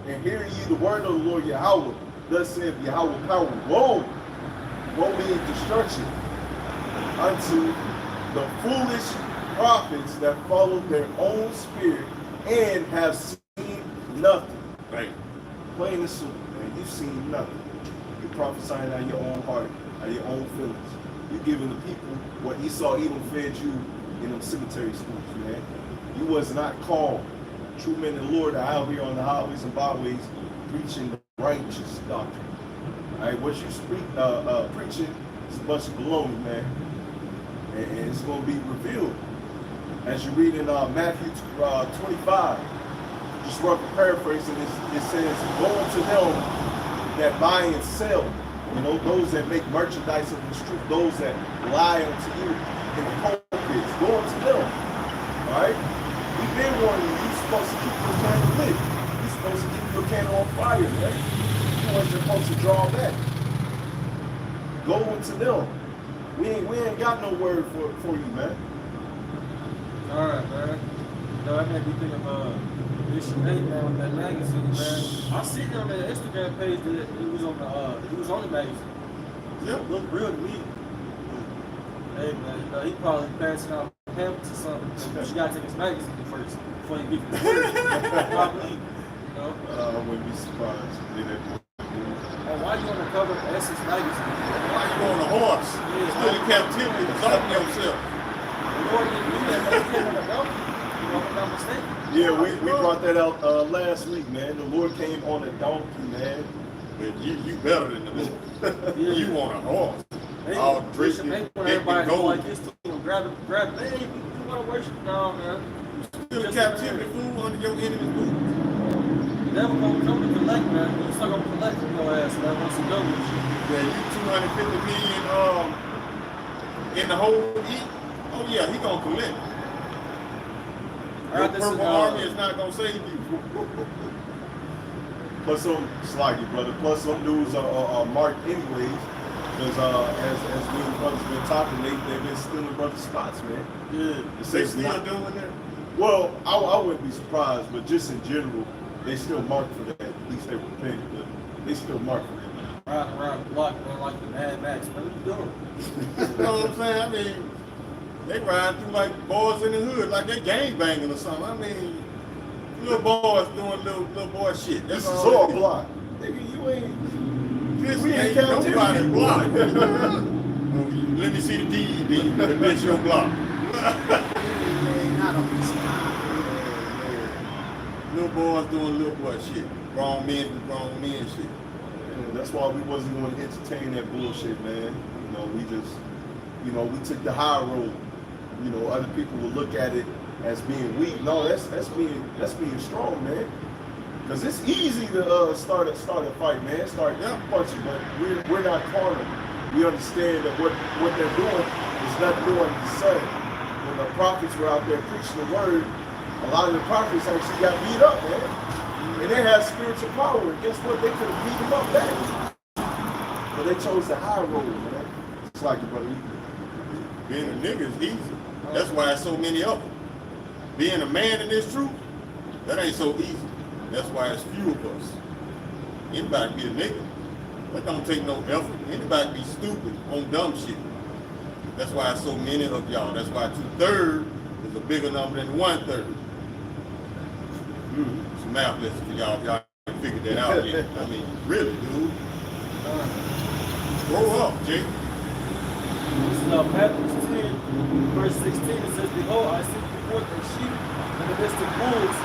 And hear ye the word of the Lord Yahweh. Thus saith Yahweh power, woe means destruction, unto the foolish prophets that follow their own spirit and have seen nothing. Right. Plain and simple, man. You've seen nothing. You're prophesying out of your own heart, out of your own feelings. You're giving the people what Esau Edom fed you in them cemetery schools, man. You was not called. True men of the Lord are out here on the highways and byways preaching the righteous doctrine. All right, what you preaching is a bunch of baloney, man. And it's going to be revealed. As you read in Matthew 25, just rough paraphrasing, it says, go unto them that buy and sell, you know, those that make merchandise of the truth, those that lie unto you in the pulpits, go unto them. All right? We've been warning you, you're supposed to keep your candle lit. You're supposed to keep your candle on fire, man. You weren't supposed to draw back. Go into them. We ain't got no word for you, man. All right, man. You know, that made me think of ISHMAEL, man, with that magazine, man. I seen on that Instagram page that he was on the magazine. Yep. Looked real to me. Hey, man, you know, he probably passing out pamphlets or something. But you gotta take his magazine first before you get the word. Probably, you know. I wouldn't be surprised. And why you on the cover of Essence magazine? Why you on a horse? Still in captivity, exalting yourself. The Lord didn't do that, but he came on a donkey. You know, if I'm not mistaken. Yeah, we brought that out last week, man. The Lord came on a donkey, man. But you better than the Lord. Yeah. You on a horse. They All preach dressed and in they want everybody to go gold. like this to him, grab it. Hey, you want to worship? No, man. Still in captivity, fool, under your enemy's boot. The devil gonna come to collect, man. You still gonna collect from your ass, man. Once he done with you. Yeah, you 250 million in the whole eat. Oh yeah, he gonna collect. Your purple army is not gonna save you. Plus some slaggy, brother. Plus some dudes are marked anyways. Because as me and brothers been talking, they've been stealing brothers' spots, man. Yeah, they still doing that. Well, I wouldn't be surprised, but just in general, they still mark for that. At least they repent, but they still mark for that. Riding around the block, man, like the Mad Max. Man, what you doing? You know what I'm saying? I mean, they ride through like boys in the hood, like they gang banging or something. I mean, little boys doing little boy shit. This That's is all our it is. block. Nigga, you ain't. We ain't nobody's block. Let me see the deed, then. That's your block. Not on this time. Little boys doing little boy shit. Grown men do grown men shit. Yeah, that's why we wasn't going to entertain that bullshit, man. You know, we just, you know, we took the high road. You know, other people will look at it as being weak. No, that's being strong, man. Because it's easy to start a fight, man. Start punching, but we're not carnal. We understand that what they're doing is not doing the same. When the prophets were out there preaching the word, a lot of the prophets actually got beat up, man. And they had spiritual power. And guess what? They could have beat them up back. But they chose the high road, man. It's like it, brother. Being a nigga is easy. That's why there's so many of them. Being a man in this truth, that ain't so easy. That's why it's few of us. Anybody be a nigga. That don't take no effort. Anybody be stupid on dumb shit. That's why so many of y'all. That's why 2/3 is a bigger number than 1/3. It's a math lesson for y'all. If y'all ain't figured that out yet. I mean, really, dude. Grow up, Jake. This is Matthew 10, verse 16. It says, "Behold, I send you forth as sheep in the midst of wolves.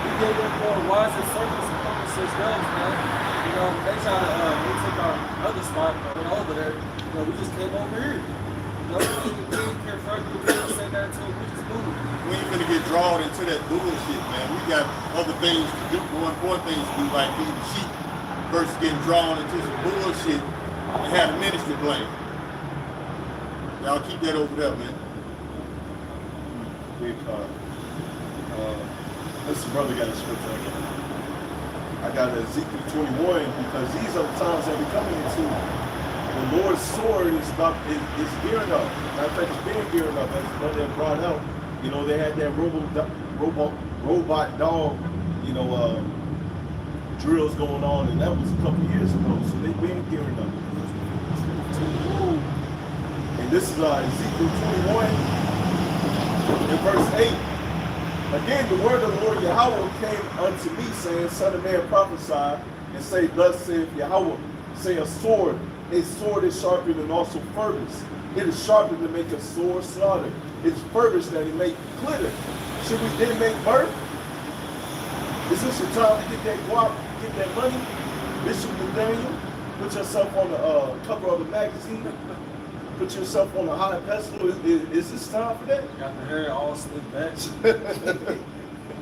We gave them more wise as serpents and harmless as doves," man. You know, they try to we took our other spot, but went over there. You know, we just came over here. You know, we didn't care for us. We didn't say that until we just moved. We ain't gonna get drawn into that bullshit, man. We got other things to do, more important things to do, like feeding sheep, versus getting drawn into some bullshit and have the ministry blame. Y'all keep that over there, man. This brother got a scripture. I got Ezekiel 21 because these are the times that we're coming into. The Lord's sword is gearing up. Matter of fact, it's been gearing up. As brother brought out, you know, they had that robot dog, you know, drills going on, and that was a couple years ago. So they've been gearing up. And this is Ezekiel 21 in verse 8. Again, the word of the Lord Yahweh came unto me, saying, Son of man, prophesy, and say, Thus saith Yahweh, say a sword is sharper than also furnace. It is sharper to make a sword slaughter. It's furnace that it make glitter. Should we then make birth? Is this your time to get that guap, get that money? Bishop Daniel, put yourself on the cover of the magazine. Put yourself on a high pedestal. Is this time for that? Got the hair all slicked back.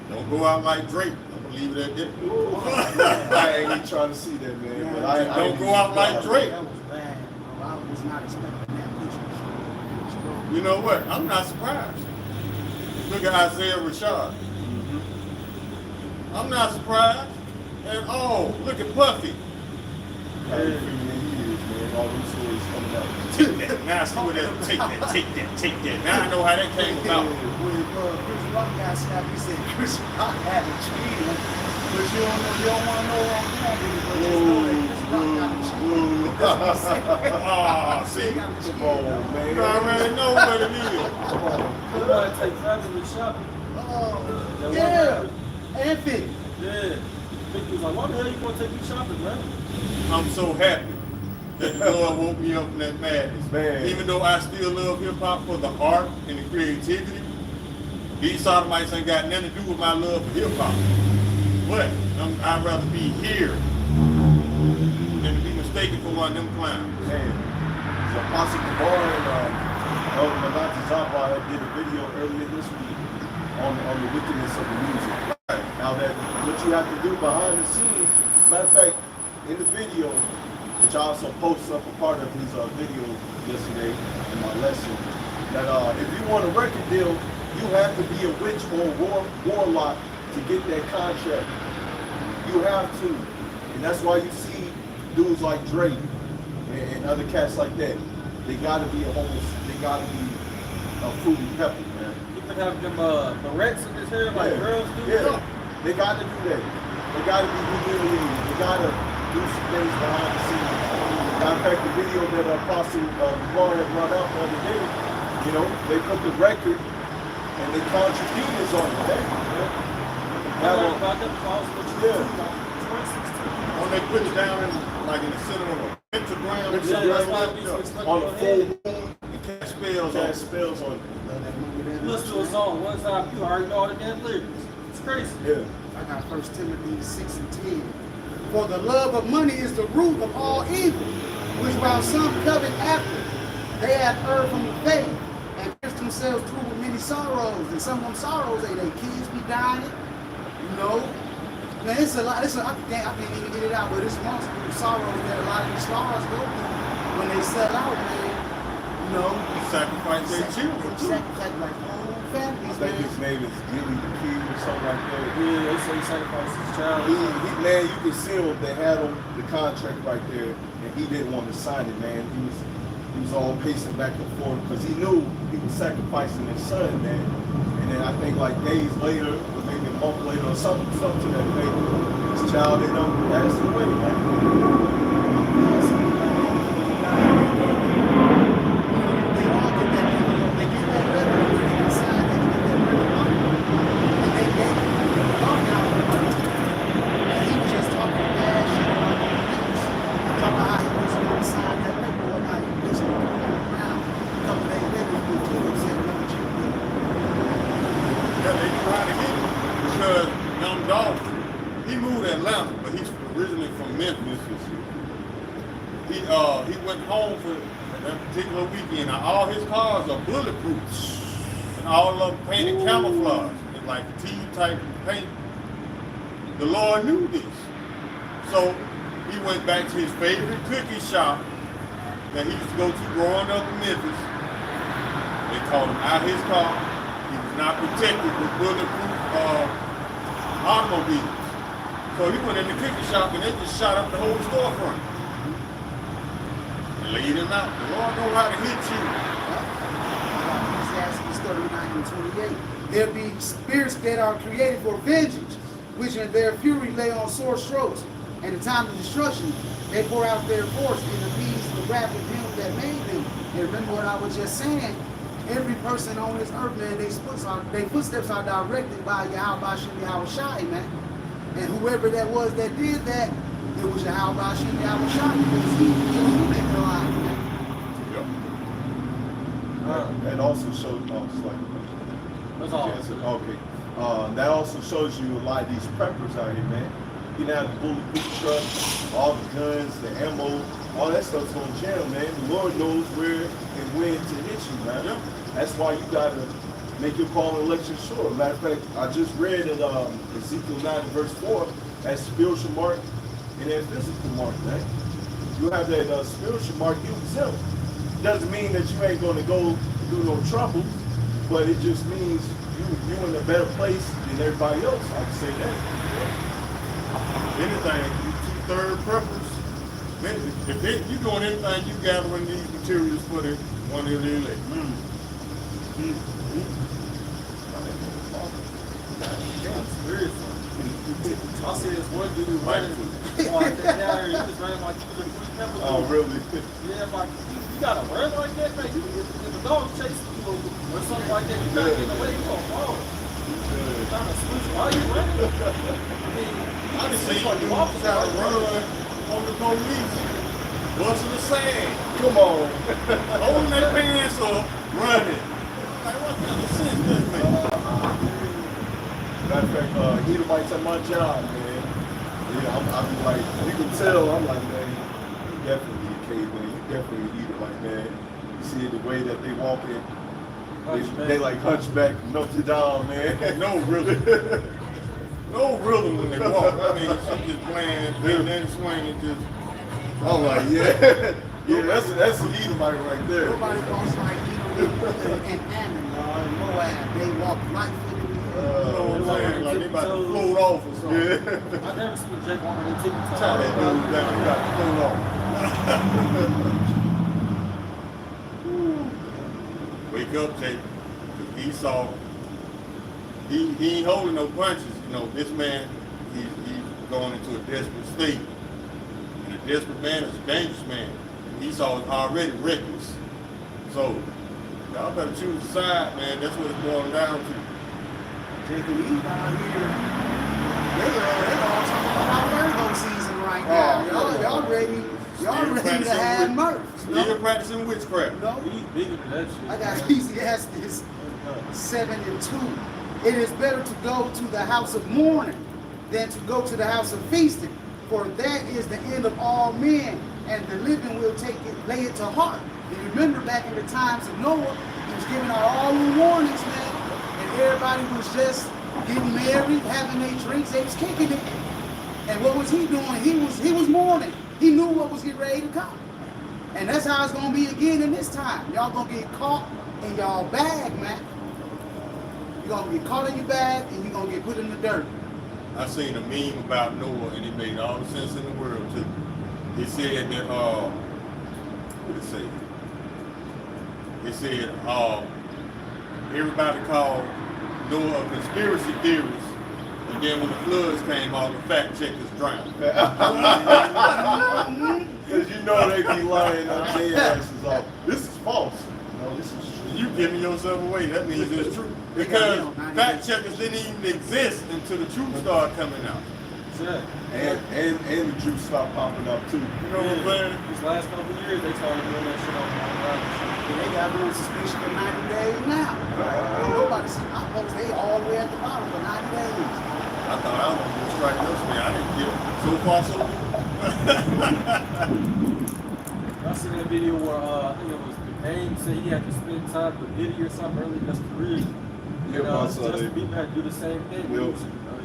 Don't go out like Drake. Don't leave it at that. I ain't even trying to see that, man. But I Don't go out like Drake. That was bad. I was not expecting that picture. You know what? I'm not surprised. Look at Isaiah Rashad. I'm not surprised at all. Look at Puffy. How you feeling in years, man? All these stories coming out. Take that. Now I see what that. Take that. Take that. Take that. Now I know how that came about. When Chris Rock got snapped, he said Chris Rock had a cheater. But you don't want to know what I'm talking about. Just know that Chris Rock got a cheater. Ah, see? Come on, man. You already know what it is. Come on. You gotta take family shopping. Oh, yeah. And fit. Yeah. Vicky was like, why the hell you gonna take me shopping, man? I'm so happy that the Lord woke me up from that madness. Man. Even though I still love hip hop for the art and the creativity, these sodomites ain't got nothing to do with my love for hip hop. But I'd rather be here than to be mistaken for one of them clowns. Man, so Apostle Kabar and Elder Manasseh Cubans did a video earlier this week on the wickedness of the music. Now that what you have to do behind the scenes, matter of fact, in the video, which I also posted up a part of his video yesterday in my lesson, that if you want a record deal, you have to be a witch or a warlock to get that contract. You have to. And that's why you see dudes like Drake and other cats like that. They gotta be a they gotta be a fruity pepper, man. You can have them barrettes in his hair like girls do. Yeah, they got to do that. They got to be humiliated. They got to do some things behind the scenes. Matter of fact, the video that Apostle Kabar had brought out the other day, you know, they put the record and they contributors on it. About them calls, what you Yeah. do, like 2016. When they put it down in like in the center of a pentagram, Yeah, that's why we yeah, expect on to the go full ahead. moon, and cast spells on cast spells on it. Listen to a song one time, you already know all the damn lyrics. It's crazy. Yeah. I got 1 Timothy 6:10. For the love of money is the root of all evil, which while some covet after, they have erred from the faith and pierced themselves through with many sorrows. And some of them sorrows, their kids be dying, you know. Man, it's a lot. I can't even get it out, but it's multiple sorrows that a lot of these stars go through when they sell out, man. You know, sacrifice their children too. sacrifice like whole I families, think man. his name is Gilly the Kid or something like that. Yeah, they say he sacrificed his child. Man, you can see him. They had him the contract right there, and he didn't want to sign it, man. He was all pacing back and forth because he knew he was sacrificing his son, man. And then I think like days later, or maybe a month later, or something to that effect, his child ended up passing away, man. He went home for that particular weekend. Now, all his cars are bulletproof, and all of them painted camouflage, and like T-type paint. The Lord knew this, so he went back to his favorite cookie shop that he used to go to growing up in Memphis. They called him out his car. He was not protected with bulletproof automobiles. So he went in the cookie shop and they just shot up the whole storefront. And laid him out. The Lord know how to hit you. Ecclesiastes 39 and 28. There be spirits that are created for vengeance, which in their fury lay on sore strokes. And in time of destruction, they pour out their force and appease the wrath of him that made them. And remember what I was just saying. Every person on this earth, man, their footsteps are directed by YASHAMIAHLA, man. And whoever that was that did that, it was YASHAMIAHLA because he was making a lot. That also shows, That's all. okay. That also shows you a lot of these preppers out here, man. You know, the bulletproof trucks, all the guns, the ammo, all that stuff's gonna jam, man. The Lord knows where and when to hit you, man. That's why you gotta make your call and election sure. Matter of fact, I just read in Ezekiel 9 verse 4, that spiritual mark and that physical mark, man. You have that spiritual mark, you exempt. Doesn't mean that you ain't going to go through no trouble, but it just means you in a better place than everybody else. I can say that. Anything, you 2/3 preference. If you're doing anything, you gathering these materials for the one of the elect. I see this one dude running like that down here. He was running like he was a Greek pepper. Oh, really? Yeah, like you gotta run like that, man. If a dog chasing you or something like that, you gotta get away. You gonna fall. You're trying to switch while you running. I can see you try to run on the police, busting the sand. Come on. Holding their pants up, running. Like, what kind of sense does that make? Matter of fact, Edomites at my job, man. Yeah, I'm like, you can tell, I'm like, man, you definitely a caveman. You definitely an Edomite, man. You see the way that they walk in, they like hunchback, Notre Dame, man. No rhythm. No rhythm when they walk. I mean, she just playing, bending and swinging, just. I'm like, yeah. Yeah, that's an Edomite right there. Nobody walks like Edom and Ammon and Moab. They walk right through the You know what I'm saying? Like they about to float off or something. Yeah. I never seen Jake on the tippy toe. Tell that dude down, he got to float off. Wake up, Jake. Esau, he ain't holding no punches. You know, this man, he's going into a desperate state. And a desperate man is a dangerous man. Esau is already reckless. So, y'all better choose a side, man. That's what it's boiling down to. Jacob Lee down here, they all talking about Virgo season right now. Y'all ready to have mirth. Still practicing witchcraft. No? He's bigger than that shit. I got Ecclesiastes 7:2. It is better to go to the house of mourning than to go to the house of feasting, for that is the end of all men, and the living will lay it to heart. And remember back in the times of Noah, he was giving out all the warnings, man, and everybody was just getting married, having their drinks, they was kicking it. And what was he doing? He was mourning. He knew what was getting ready to come. And that's how it's gonna be again in this time. Y'all gonna get caught in y'all bag, man. You're gonna get caught in your bag and you're gonna get put in the dirt. I seen a meme about Noah and it made all the sense in the world too. It said that what did it say? It said everybody called Noah a conspiracy theorist, and then when the floods came, all the fact checkers drowned. Because you know they be lying on their asses off. This is false. No, this is true. You giving yourself away, that means it's true. Because fact checkers didn't even exist until the truth started coming out. And the truth stopped popping up too. You know what I'm saying? These last couple of years, they started doing that shit on And they got me on suspicion for 90 days now. Ain't nobody see my post, they all the way at the bottom for 90 days. I thought I was going to strike this man. I didn't get it. So far, so good. I seen a video where I think it was the game said he had to spend time with Diddy or something early in his career. Justin Bieber had to do the same thing.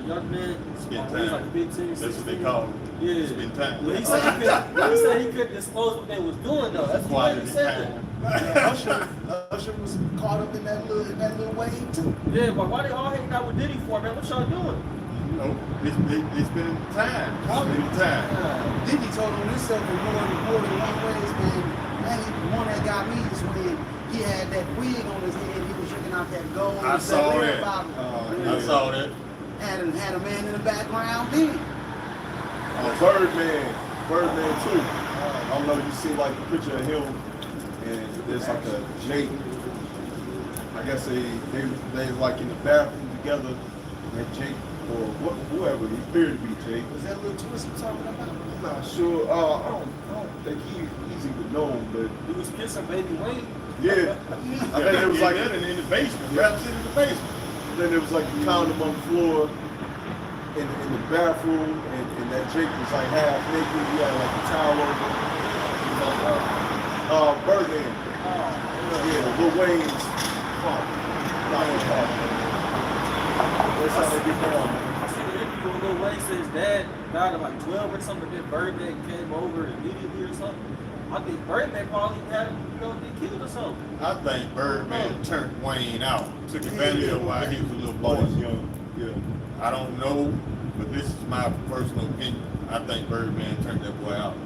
Young man, Spend he's like a time. big team. That's what they call it. Yeah. Spend time. Well, he said he couldn't disclose what they was doing though. That's why he said that. Usher was caught up in that little wave too. Yeah, but why they all hanging out with Diddy for, man? What y'all doing? You know, they spending time. Spending time. Diddy told on himself in more than one ways, man. Man, the one that got me is when he had that wig on his head. He was drinking out that gold. I saw that. I saw that. Had a man in the background then. Birdman too. I don't know if you see like a picture of him, and there's like a Jake. I guess they like in the bathroom together, and Jake or whoever he appeared to be Jake. Was that little twist you talking about? I'm not sure. I don't think he's even known, but He was kissing Baby Wayne. yeah. I think it was like that in the basement. Rap in the basement. then there was like a condom on the floor in the bathroom, and that Jake was like half naked. He had like a towel over. Birdman. Yeah, Lil Wayne's father. That's how they get down. I seen an interview with Lil Wayne said his dad died at like 12 or something, then Birdman came over immediately or something. I think Birdman probably had him, get killed or something. I think Birdman turned Wayne out, took advantage of while he was a little boy. Young. Yeah. I don't know, but this is my personal opinion. I think Birdman turned that boy out.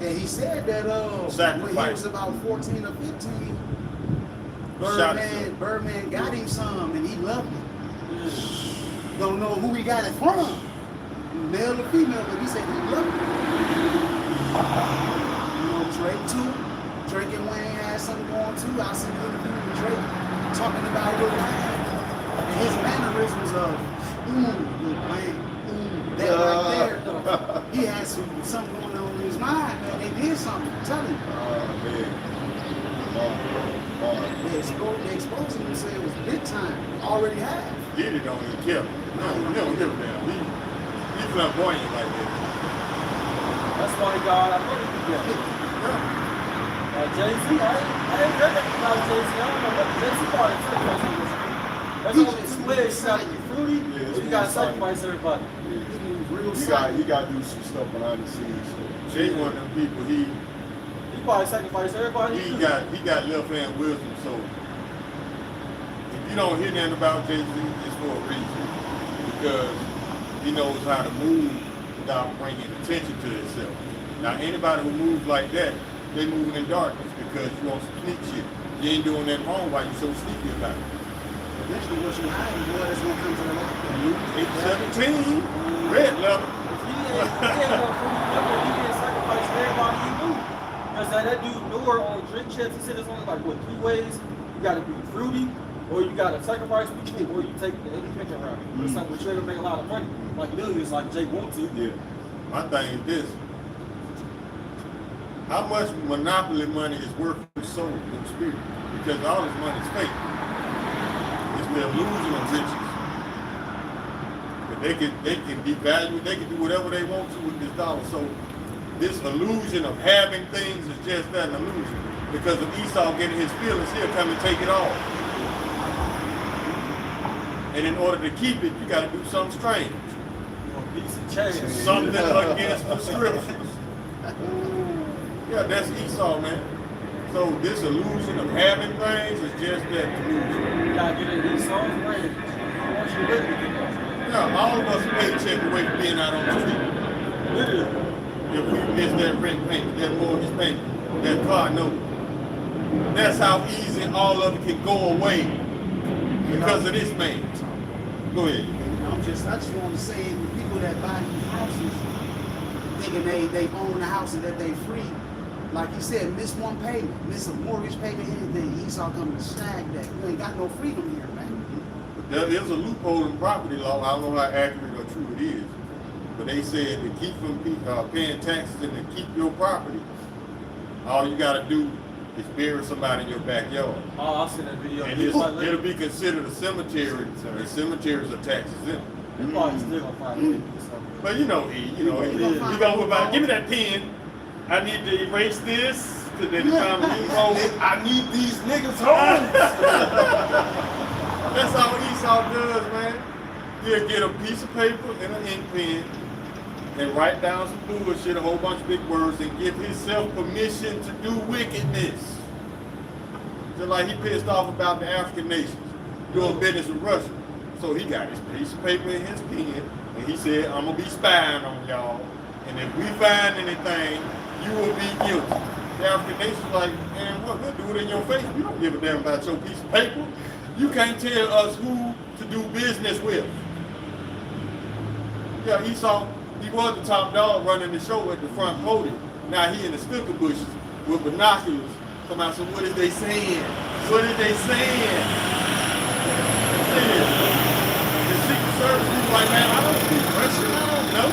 And he said that when he Sacrifice. was about 14 or 15, Shot himself. Birdman got him some and he loved it. Don't know who he got it from, male or female, but he said he loved it. You know, Drake too. Drake and Wayne had something going too. I seen an interview with Drake talking about Lil Wayne and his mannerisms of Lil Wayne, that right there. He had something going on in his mind, man. They did something. I'm telling you. They exposed him and said it was big time. Already had. Diddy don't even care. No, he don't give a damn. He's flamboyant like that. That's why God, I know he could get it. Jay-Z, I ain't heard anything about Jay-Z. I don't know what Jay-Z part of That's only two ways. You gotta be fruity, or you gotta sacrifice everybody. You got to do some stuff behind the scenes. Jay one of them people, he probably sacrifice everybody. He got left hand wisdom, so if you don't hear nothing about Jay-Z, it's for a reason. Because he knows how to move without bringing attention to himself. Now anybody who moves like that, they move in darkness because you want some sneak shit. You ain't doing that wrong while you so sneaky about it. Eventually what you hiding, boy, that's gonna come to the light. 817, red level. He didn't sacrifice everybody he knew. Because that dude Noor on drink checks, he said it's only like, what, 3 ways? You gotta be fruity, or you gotta sacrifice people, or you take the independent route. But it's something we're to make a lot of money. Like millions, like Jake wants to. Yeah. My thing is this. How much monopoly money is worth for soul and spirit? Because all this money is fake. It's the illusion of riches. But they can devalue it, they can do whatever they want to with this dollar. So this illusion of having things is just that, an illusion. Because if Esau getting his feelings, he'll come and take it all. And in order to keep it, you got to do something strange. Something against the scriptures. Yeah, that's Esau, man. So this illusion of having things is just that illusion. You gotta get in Esau's brain. Yeah, all of us paycheck away from being out on the street. Literally. If we miss that rent payment, that mortgage payment, that car note. That's how easy all of it can go away because of this man. Go ahead. I just want to say, the people that buy these houses, thinking they own the house and that they free, like you said, miss one payment, miss a mortgage payment, anything, Esau coming to snag that. You ain't got no freedom here, man. There is a loophole in property law. I don't know how accurate or true it is, but they said to keep from paying taxes and to keep your property, all you got to do is bury somebody in your backyard. Oh, I've seen that video. And it'll be considered a cemetery, and cemeteries are taxes in. You probably still gonna find it. But you know, you gonna give me that pen. I need to erase this. Then I need these niggas home. That's all Esau does, man. He'll get a piece of paper and an ink pen and write down some bullshit, a whole bunch of big words, and give himself permission to do wickedness. Just like he pissed off about the African nations doing business with Russia. So he got his piece of paper in his pen, and he said, I'm gonna be spying on y'all, and if we find anything, you will be guilty. The African nations like, man, what, we'll do it in your face. We don't give a damn about your piece of paper. You can't tell us who to do business with. Yeah, Esau, he was the top dog running the show at the front podium. Now he in the sticker bushes with binoculars. Come out, so what is they saying? What is they saying? The Secret Service is like, man, I don't speak Russian, I don't know.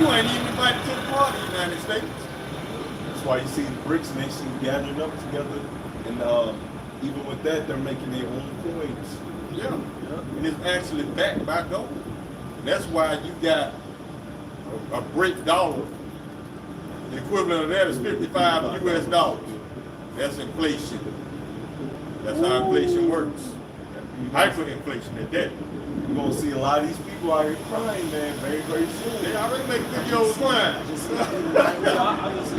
You ain't even invited to the party in the United States. That's why you see the BRICS nation gathering up together, and even with that, they're making their own coins. Yeah, and it's actually backed by gold. That's why you got a BRIC dollar. The equivalent of that is 55 US dollars. That's inflation. That's how inflation works. Hyperinflation at that. You're gonna see a lot of these people out here crying, man, very, very soon. They already make videos crying. I just see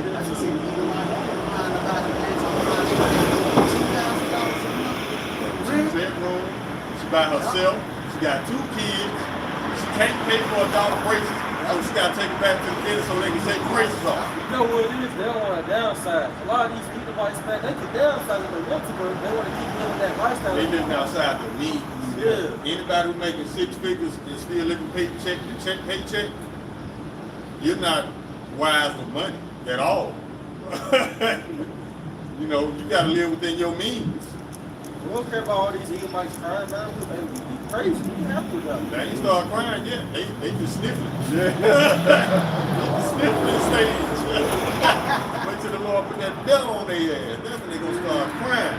Two bedroom. She by herself. She got 2 kids. She can't pay for a dollar braces. So she got to take it back to the kids so they can take the braces off. You know what it is? They don't want to downsize. A lot of these Edomites, man, they can downsize if they want to, but they want to keep living that lifestyle. They living outside the needs. Yeah. Anybody who making 6 figures and still living paycheck to paycheck, you're not wise with money at all. You know, you got to live within your means. We don't care about all these Edomites crying, man. We crazy. We have to though. They ain't start crying yet. They just sniffling. Sniffling stage. Wait till the Lord put that devil on their ass. That's when they gonna start crying.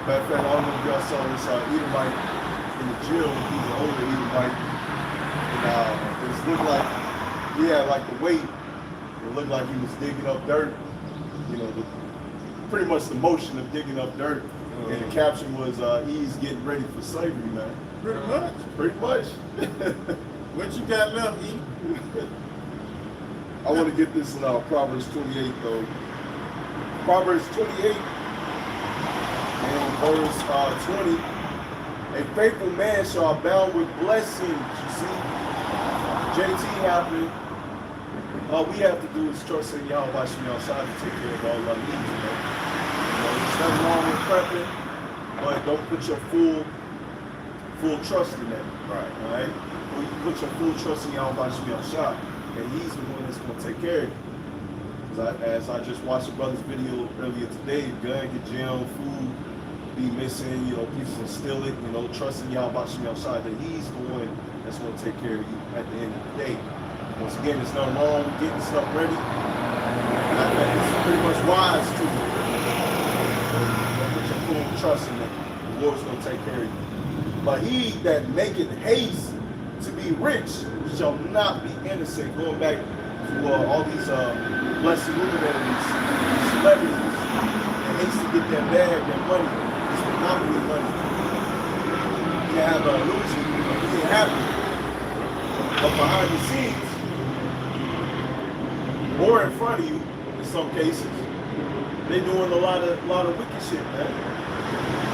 Matter of fact, I don't know if y'all saw this Edomite in the jail. He's an older Edomite. And it looked like, like the weight. It looked like he was digging up dirt. You know, pretty much the motion of digging up dirt. And the caption was, he's getting ready for slavery, man. Pretty much. Pretty much. What you got left, E? I want to get this in Proverbs 28, though. Proverbs 28 and verse 20. A faithful man shall abound with blessings. You see, JT happened. All we have to do is trust in Yahweh outside to take care of all our needs, man. There's nothing wrong with prepping, but don't put your full trust in that. Right. All right? Well, you put your full trust in Yahweh Shah, and he's the one that's going to take care of you. As I just watched a brother's video earlier today, gun get jammed, food be missing, people can steal it, trusting Yahweh Shah that he's the one that's going to take care of you at the end of the day. Once again, there's nothing wrong with getting stuff ready. It's pretty much wise to you. Put your full trust in it. The Lord's going to take care of you. But he that maketh haste to be rich shall not be innocent. Going back to all these blessed luminaries, celebrities, that haste to get that bag, that money. It's monopoly money. You have an illusion of being happy. But behind the scenes, or in front of you, in some cases, they doing a lot of wicked shit, man.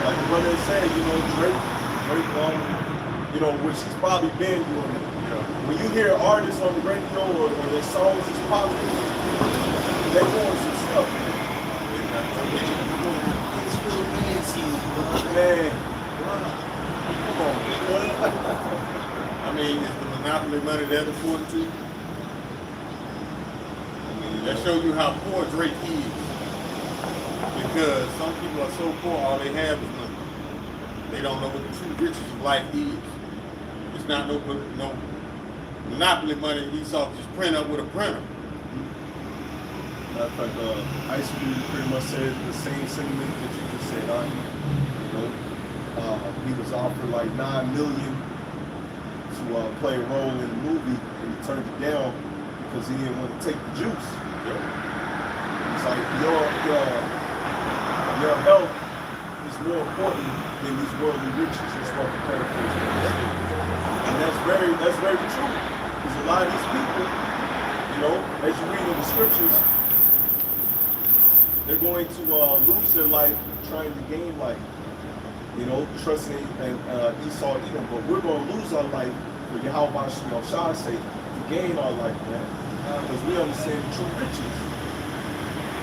Like the brother said, Drake, which he's probably been doing it. When you hear artists on the radio or their songs is popular, they're doing some stuff. Man, come on, man. I mean, is the monopoly money that important to you? That show you how poor Drake is. Because some people are so poor, all they have is money. They don't know what the true riches of life is. It's not no monopoly money Esau just print up with a printer. Matter of fact, Ice Cube pretty much said the same sentiment that you just said. He was offered like $9 million to play a role in the movie, and he turned it down because he didn't want to take the juice. It's like your health is more important than these worldly riches. That's what the paraphrase is. And that's very true. Because a lot of these people, as you read in the scriptures, they're going to lose their life trying to gain life. Trusting in Esau, Edom, but we're going to lose our life for Yahweh Shah's sake to gain our life, man. Because we understand the true riches.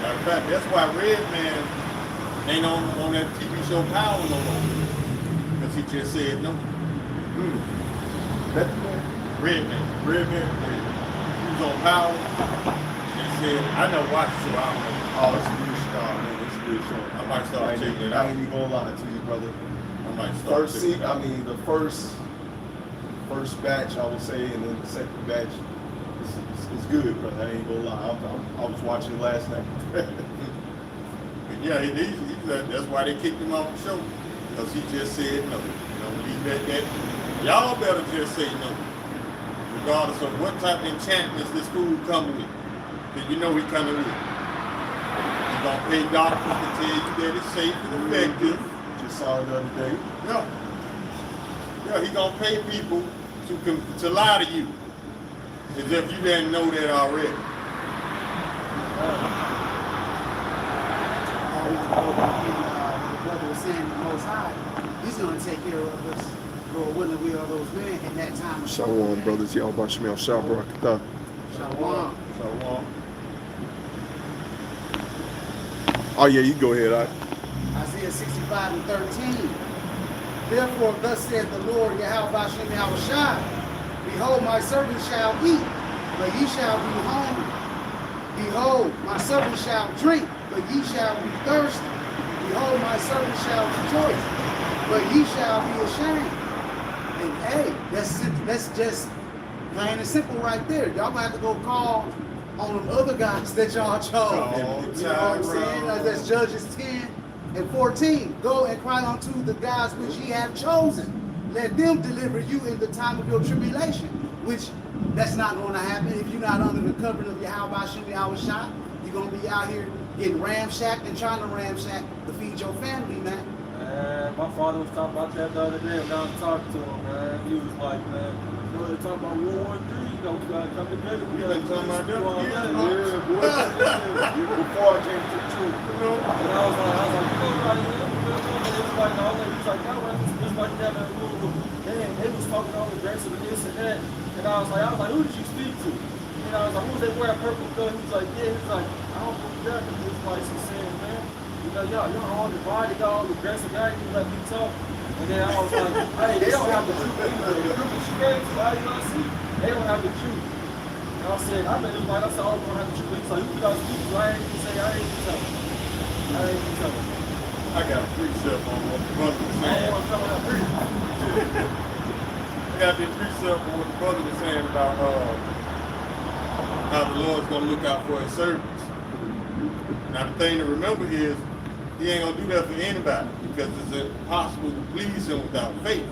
Matter of fact, that's why Redman ain't on that TV show Power no more. Because he just said no. Redman. He was on Power and said, I never watched it, so I don't know. Oh, it's a good show, man. It's a good show. I might start checking it I out. ain't even gonna lie to you, brother. I might start checking it out. The first batch, I would say, and then the second batch is good, brother. I ain't gonna lie. I was watching it last night. Yeah, that's why they kicked him off the show. Because he just said no. Y'all better just say no. Regardless of what type of enchantments this fool coming with. Because he coming with. He's going to pay doctors to tell you that it's safe and effective. Just saw it the other day. Yeah. Yeah, he gonna pay people to lie to you, as if you didn't know that already. The brother was saying the Most High, He's going to take care of us, Lord willing, we are those men in that time. Shalom, brothers. Y'all YASHAMIAHLA. Shalom. So, Oh, yeah, you go ahead. Isaiah 65 and 13. Therefore, thus saith the Lord, Yahweh Shah, behold, my servant shall eat, but ye shall be hungry. Behold, my servant shall drink, but ye shall be thirsty. Behold, my servant shall rejoice, but ye shall be ashamed. And hey, that's just plain and simple right there. Y'all gonna have to go call on them other guys that y'all chose. You know what I'm saying? That's Judges 10 and 14. Go and cry unto the gods which ye have chosen. Let them deliver you in the time of your tribulation. Which that's not going to happen if you're not under the covering of Yahweh Shah. You're going to be out here getting ramshacked and trying to ramshack to feed your family, man. My father was talking about that the other day when I was talking to him, man. He was like, man, you know, they're talking about World War III, you know, we gotta come together. We gotta talking about them. Before I came to the truth. You know? And I was like, you know, right here, it was like, no, he was like, no, man, it's like that, man, they was talking all the dress and this and that. And I was like, who did you speak to? And I was like, who was they wearing purple gun? He was like, yeah, he was like, I don't believe that. He was like, he's saying, man, you know, y'all all divided, y'all all aggressive, y'all ain't let me talk. And then I was like, hey, they don't have the truth either. The group that you came to, IUIC, they don't have the truth. And I said, I bet it's like, I said, I don't have the truth. He's like, who y'all speak to? I ain't even say, I ain't even tell him. I ain't even tell him. I got a precept on what the brother was I ain't saying. want to tell him that. I got this precept on what the brother was saying about how the Lord's gonna look out for his servants. Now the thing to remember is he ain't gonna do that for anybody because it's impossible to please him without faith.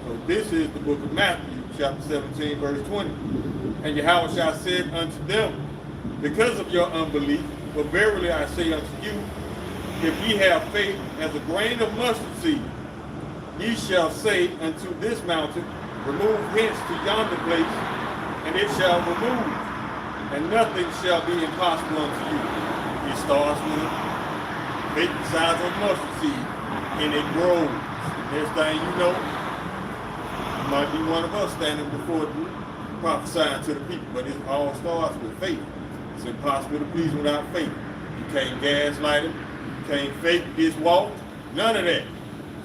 So this is the book of Matthew, chapter 17, verse 20. And Yahweh shall said unto them, because of your unbelief, but verily I say unto you, if ye have faith as a grain of mustard seed, ye shall say unto this mountain, remove hence to yonder place, and it shall remove, and nothing shall be impossible unto you. It starts with faith the size of mustard seed, and it grows. The next thing you know, you might be one of us standing before prophesying to the people, but it all starts with faith. It's impossible to please without faith. You can't gaslight it, you can't fake this walk, none of that.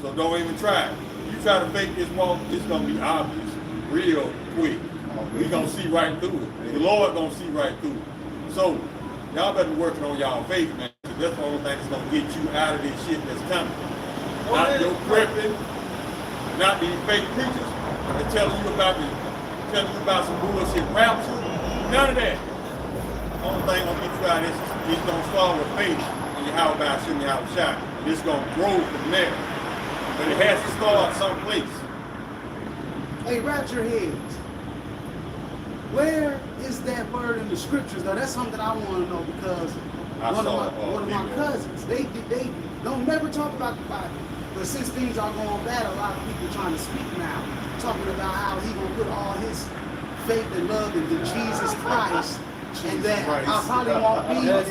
So don't even try it. You try to fake this walk, it's gonna be obvious, real quick. We're gonna see right through it. The Lord gonna see right through it. So y'all better be working on y'all faith, man. That's the only thing that's gonna get you out of this shit that's coming. Not your prepping, not these fake preachers that telling you about some bullshit rapture. None of that. The only thing gonna get you out of this is gonna start with faith and Yahweh Shah. It's gonna grow from there. But it has to start someplace. Hey, rapture heads. Where is that word in the scriptures, though? That's something I want to know because one of my cousins, they don't never talk about the Bible. But since things are going bad, a lot of people trying to speak now, talking about how he gonna put all his faith and love into Jesus Christ, and that I probably won't be here.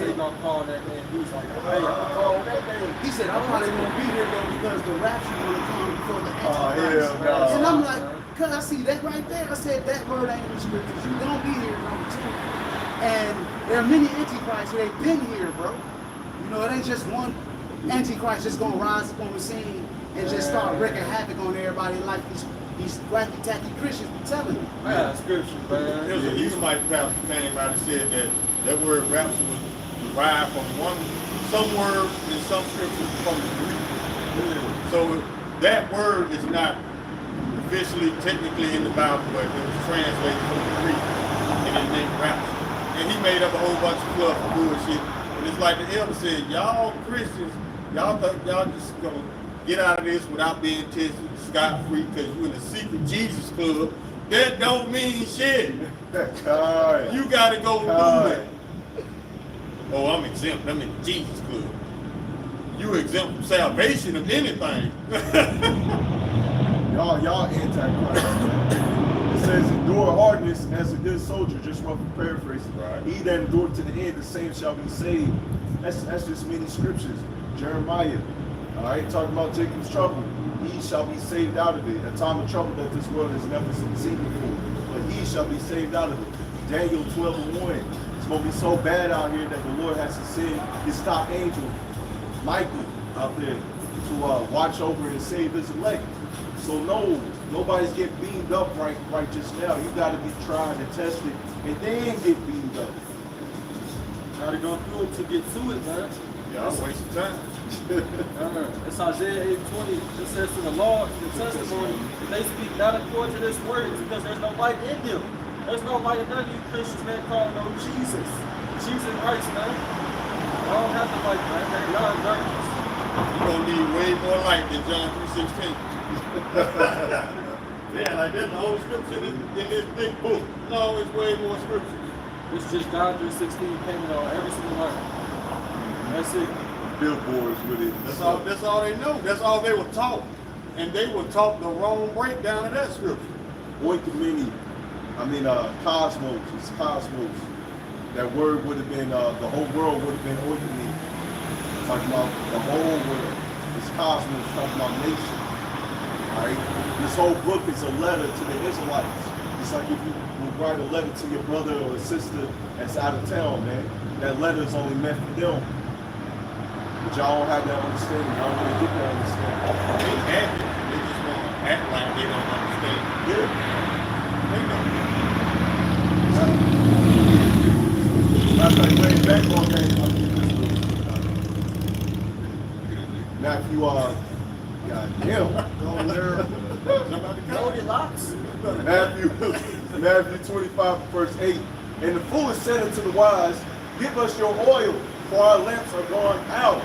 He said I probably won't be here though because the rapture gonna come before the Antichrist. And I'm like, cause I see that right there. I said that word ain't in the scriptures. You don't be here, number two. And there are many antichrists who they've been here, bro. You know, it ain't just one antichrist just gonna rise up on the scene and just start wreaking havoc on everybody like these wacky tacky Christians be telling you. Man, scripture, man. There's a Ephraim pastor came out and said that word rapture was derived from some word in some scriptures from the Greek. So that word is not officially, technically in the Bible, but it was translated from the Greek and it named rapture. And he made up a whole bunch of fluff and bullshit. And it's like the elder said, y'all Christians, y'all think y'all just gonna get out of this without being tested scot-free because you in the secret Jesus club. That don't mean shit. You gotta go through it. Oh, I'm exempt. I'm in the Jesus club. You exempt from salvation of anything. Y'all antichrist. It says, endure hardness as a good soldier, just roughly paraphrasing. Right. He that endured to the end, the same shall be saved. That's just many scriptures. Jeremiah, all right, talking about Jacob's trouble. He shall be saved out of it. A time of trouble that this world has never seen before. But he shall be saved out of it. Daniel 12:1. It's going to be so bad out here that the Lord has to send his top angel, Michael, out there to watch over and save his elect. So no, nobody's getting beamed up right just now. You got to be tried and tested and then get beamed up. Gotta go through it to get to it, man. Y'all wasting time. It's Isaiah 8:20. It says to the law, to the testimony, if they speak not according to this word, it's because there's no light in them. There's no light in none of you Christians, man, calling no Jesus. Jesus Christ, man. I don't have the light, man. Y'all in darkness. You're gonna need way more light than John 3:16. Yeah, like that's the whole scripture in this big book. No, it's way more scripture. It's just John 3:16 payment on every single line. That's it. Billboards with it. That's all they know. That's all they were taught. And they were taught the wrong breakdown of that scripture. Oikoumene, cosmos, it's cosmos. That word would have been, the whole world would have been oikoumene. Talking about the whole world. It's cosmos, talking about nation. Alright? This whole book is a letter to the Israelites. It's like if you would write a letter to your brother or a sister that's out of town, man. That letter is only meant for them. But y'all don't have that understanding. Y'all don't really get that understanding. They have it. They just want to act like they don't understand. Yeah. They know. Matter of fact, way back on that, Matthew, goddamn. Goldilocks. Matthew 25, verse 8. And the foolish said unto the wise, give us your oil, for our lamps are gone out.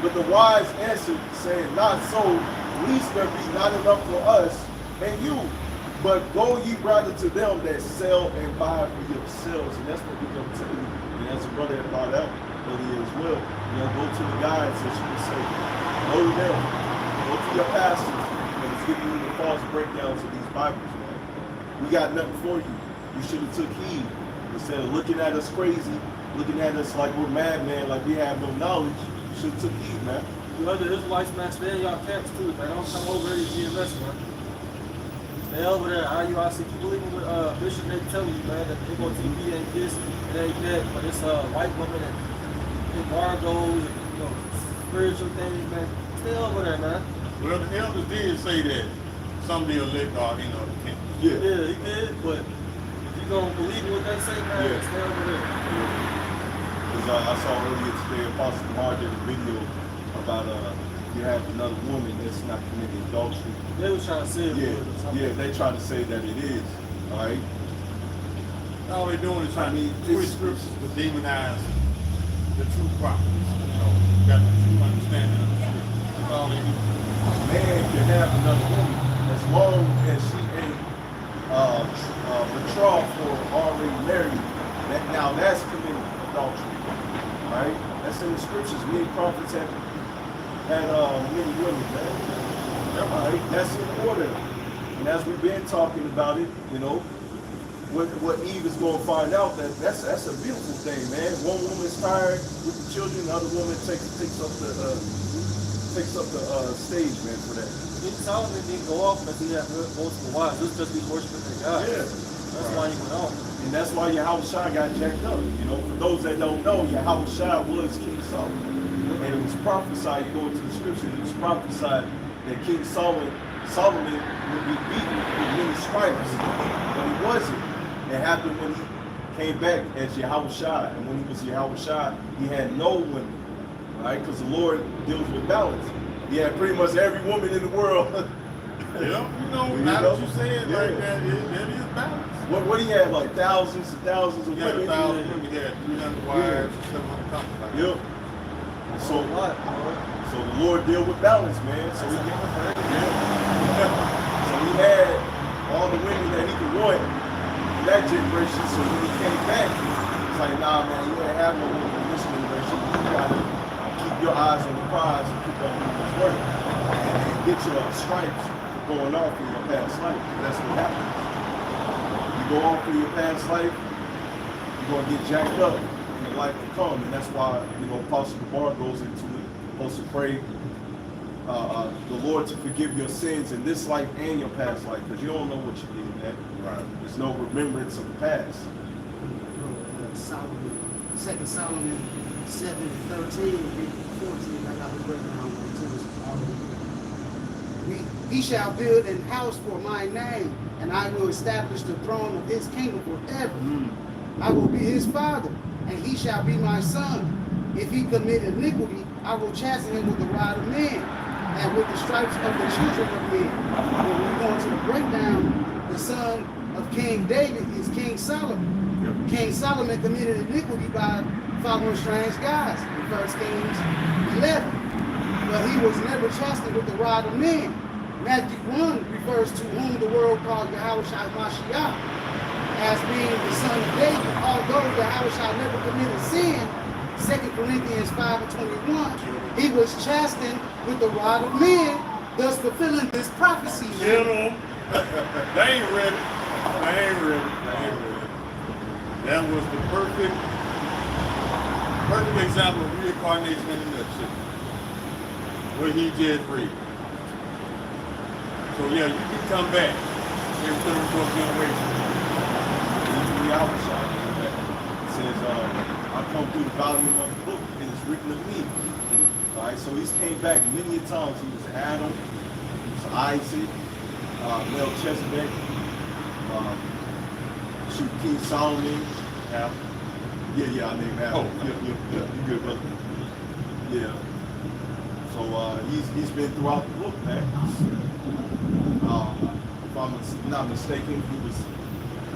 But the wise answered, saying, not so, lest there be not enough for us and you. But go ye rather to them that sell and buy for yourselves. And that's what we're going to tell you. And as a brother had brought out earlier as well, go to the guys, as you can say, go to them, go to your pastors, and it's giving you the false breakdowns of these Bibles, man. We got nothing for you. You should have took heed. Instead of looking at us crazy, looking at us like we're madmen, like we have no knowledge, you should have took heed, man. You other Israelites, man, stay in y'all camps too, man. Don't come over here to GMS, man. Stay over there, IUIC. Keep believing what Bishop they tell you, man, that MOTB ain't this, it ain't that, but it's white women and embargoes, and, spiritual things, man. Stay over there, man. Well, the elders did say that some of the elect are in other camps. Yeah. Yeah, he did, but if you gonna believe in what they say, man, Yeah. stay over there. Because I saw earlier today, Apostle Mar did a video about you have another woman that's not committing adultery. They was trying to say it was or something. Yeah, they try to say that it is. All right. All they're doing is trying to it's- twist scriptures to demonize the true prophets. Got the true understanding of the scripture. That's all they do. Man can have another woman as long as she ain't betrothed or already married. Now that's committing adultery. Right? That's in the scriptures. Many prophets had many women, man. All right? That's in order. And as we've been talking about it, what Eve is going to find out, that's a beautiful thing, man. One woman's tired with the children, the other woman takes up the stage, man, for that. King Solomon didn't go off because he had multiple wives. This just be worshiping their God. Yeah. That's why he went off. And that's why Yahushua got jacked up. For those that don't know, Yahushua was King Solomon. And it was prophesied, you go into the scripture, it was prophesied that King Solomon would be beaten with many stripes. But he wasn't. It happened when he came back as Yahushua. And when he was Yahushua, he had no women. Right? Because the Lord deals with balance. He had pretty much every woman in the world. Now that you say it like that, it is balance. What he had, like thousands and thousands of He had women? 1,000 women, he had 300 wives, 700 concubines. Yep. So the Lord deal with balance, man. So he had all the women that he could want in that generation. So when he came back, it's like, nah, man, you ain't have no women in this generation. You gotta keep your eyes on the prize and keep up with his work and get your stripes going off in your past life. That's what happens. You go off in your past life, you're going to get jacked up in the life to come. And that's why, you know, Apostle Gabar goes into it. Supposed to pray the Lord to forgive your sins in this life and your past life, because you don't know what you did, man. Right. There's no remembrance of the past. Solomon, 2 Solomon 7:13, 14, like I was breaking down to. He shall build an house for my name, and I will establish the throne of his kingdom forever. I will be his father, and he shall be my son. If he commit iniquity, I will chasten him with the rod of men, and with the stripes of the children of men. When we go into the breakdown, the son of King David is King Solomon. King Solomon committed iniquity by following strange gods in 1 Kings 11. But he was never chastened with the rod of men. Matthew 1 refers to whom the world calls YASHAMIAHLA as being the son of David. Although YASHA never committed sin, 2 Corinthians 5:21, he was chastened with the rod of men, thus fulfilling this prophecy. Kill them. They ain't ready. They ain't ready. They ain't ready. That was the perfect example of reincarnation in a nutshell. What he just read. So yeah, you can come back and put him for a generation. It says, I come through the volume of the book, and it's written of me. All right, so he's came back many times. He was Adam, he was Isaac, Melchizedek, King Solomon. Yeah, I named Adam. Oh. Yeah, you good, brother. Yeah. So he's been throughout the book, man. If I'm not mistaken, he was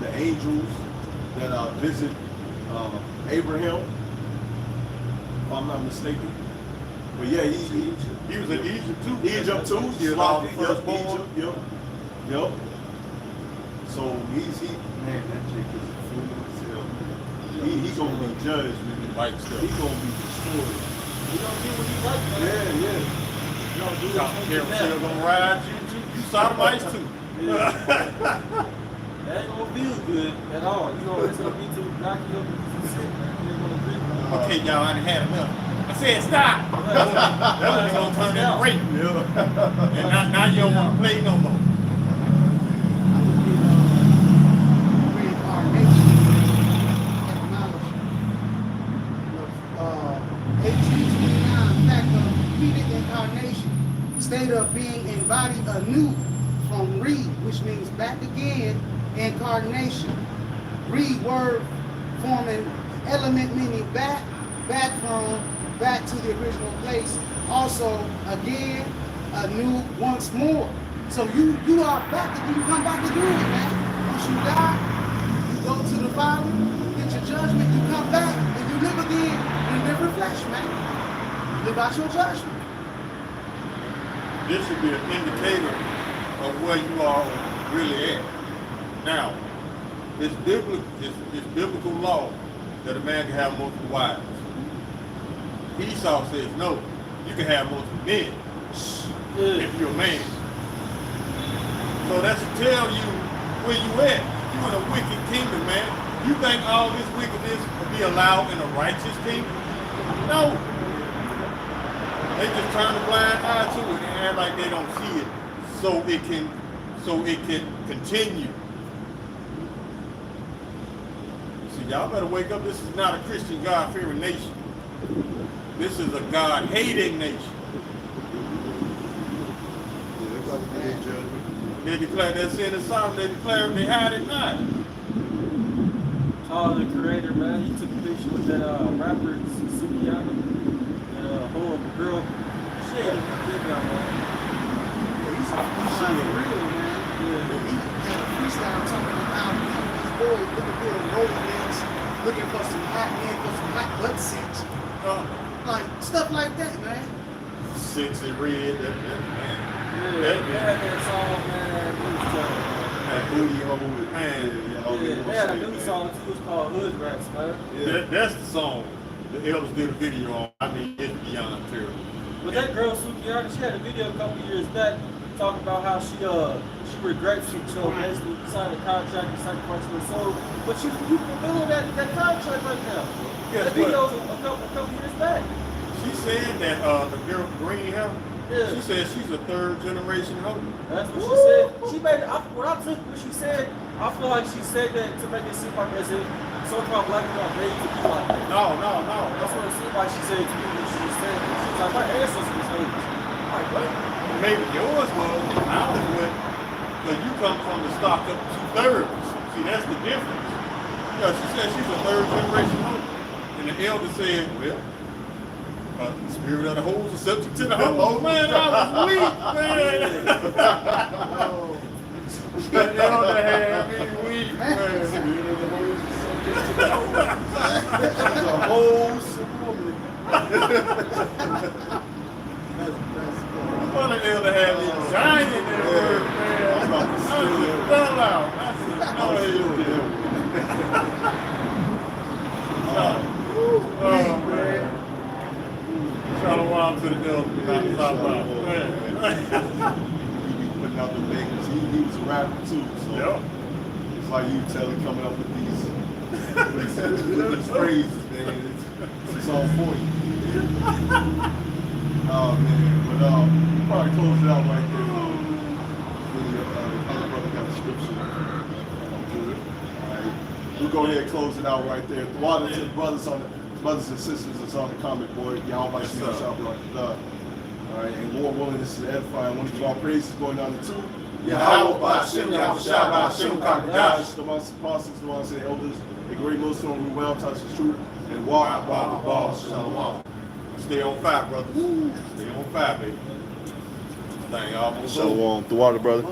the angels that visit Abraham. If I'm not mistaken. But yeah, he was in Egypt too. Egypt too. He was all the firstborn. Yep. So he's man, that chick is a fool as hell. He's gonna be judged, man. Like stuff. He's gonna be destroyed. You don't do what you like, man. Yeah. You don't do Carousel gonna ride you too. You sodomites too. That ain't gonna feel good at all. You know, it's gonna be to knock you up and sit, man. You ain't gonna agree. Okay, y'all, I done had enough. I said stop. That was gonna turn into rape. Yeah. And now you don't want to play no more. State of being embodied anew from re, which means back again, incarnation. Re word forming element meaning back to the original place. Also, again, anew once more. So you are back, and you come back again, man. Once you die, you go to the Father, get your judgment, you come back, and you live again in a different flesh, man. Live out your judgment. This should be an indicator of where you are really at. Now, it's biblical law that a man can have multiple wives. Esau says no, you can have multiple men if you're a man. So that's to tell you where you at. You're in a wicked kingdom, man. You think all this wickedness will be allowed in a righteous kingdom? No. They just turn a blind eye to it and act like they don't see it, so it can continue. See, y'all better wake up. This is not a Christian God-fearing nation. This is a God-hating nation. They declare their sin is sorrow. They declare they hide it not. Oh, the creator, man, he took a picture with that rapper, Simeon. Horrible girl. Shit, big guy, man. He's real, man. Yeah. He had a freestyle talking about these boys looking for romance, looking for some hot men, for some hot butt sex. Like stuff like that, man. Sexy red, that man. Yeah, that song, man. That booty hole, man. They had a new song too. It's called Hood Rats, man. Yeah. That's the song the elders did a video on. I mean, it's beyond terrible. But that girl, Sukiana, she had a video a couple years back talking about how she regrets it, you know, basically signed a contract and sacrificing her soul. But you fulfilling that contract right now. Guess That video's a couple years back. She said that the girl with green hair. Yeah. She said she's a third generation hope. That's what she said. She made what I took what she said. I feel like she said that to make it seem like as if so-called black people are made to be like that. No. That's what it seemed like she said to me when she said it. She was like, my ancestors was haters. Like, what? Maybe yours was, ours went, because you come from the stock of 2/3. See, that's the difference. Yeah, she said she's a third generation hope. And the elder said, well, the spirit of the hoes is subject to the hoes. Man, I was weak, man. That elder had me weak, man. Spirit of the hoes is subject to the hoes. The whole woman. Well, the elder had me giant in that word, man. I was fell out. I said, no, oh, man. Shalom to the elder. Putting out the bangers. He was a rapper too, so Yep. it's like you tell him coming up with these phrases, man. It's all for you. Oh man, but we'll probably close it out right there. The other brother got the scripture. Good. All right, we'll go ahead and close it out right there. The water to the brothers and sisters that's on the comment board. Y'all like to shout like love. All right, and Lord willing, this is edifying. One of our praises going down to two. Yahweh, Hashem, Yahweh, Hashem, Kakadash. The ones apostles, the ones the elders, the great millstone who well touch the truth, and walk by the ball. Shalom. Stay on fire, brothers. Stay on fire, baby. Dang, almost over. Shalom. The water, brother.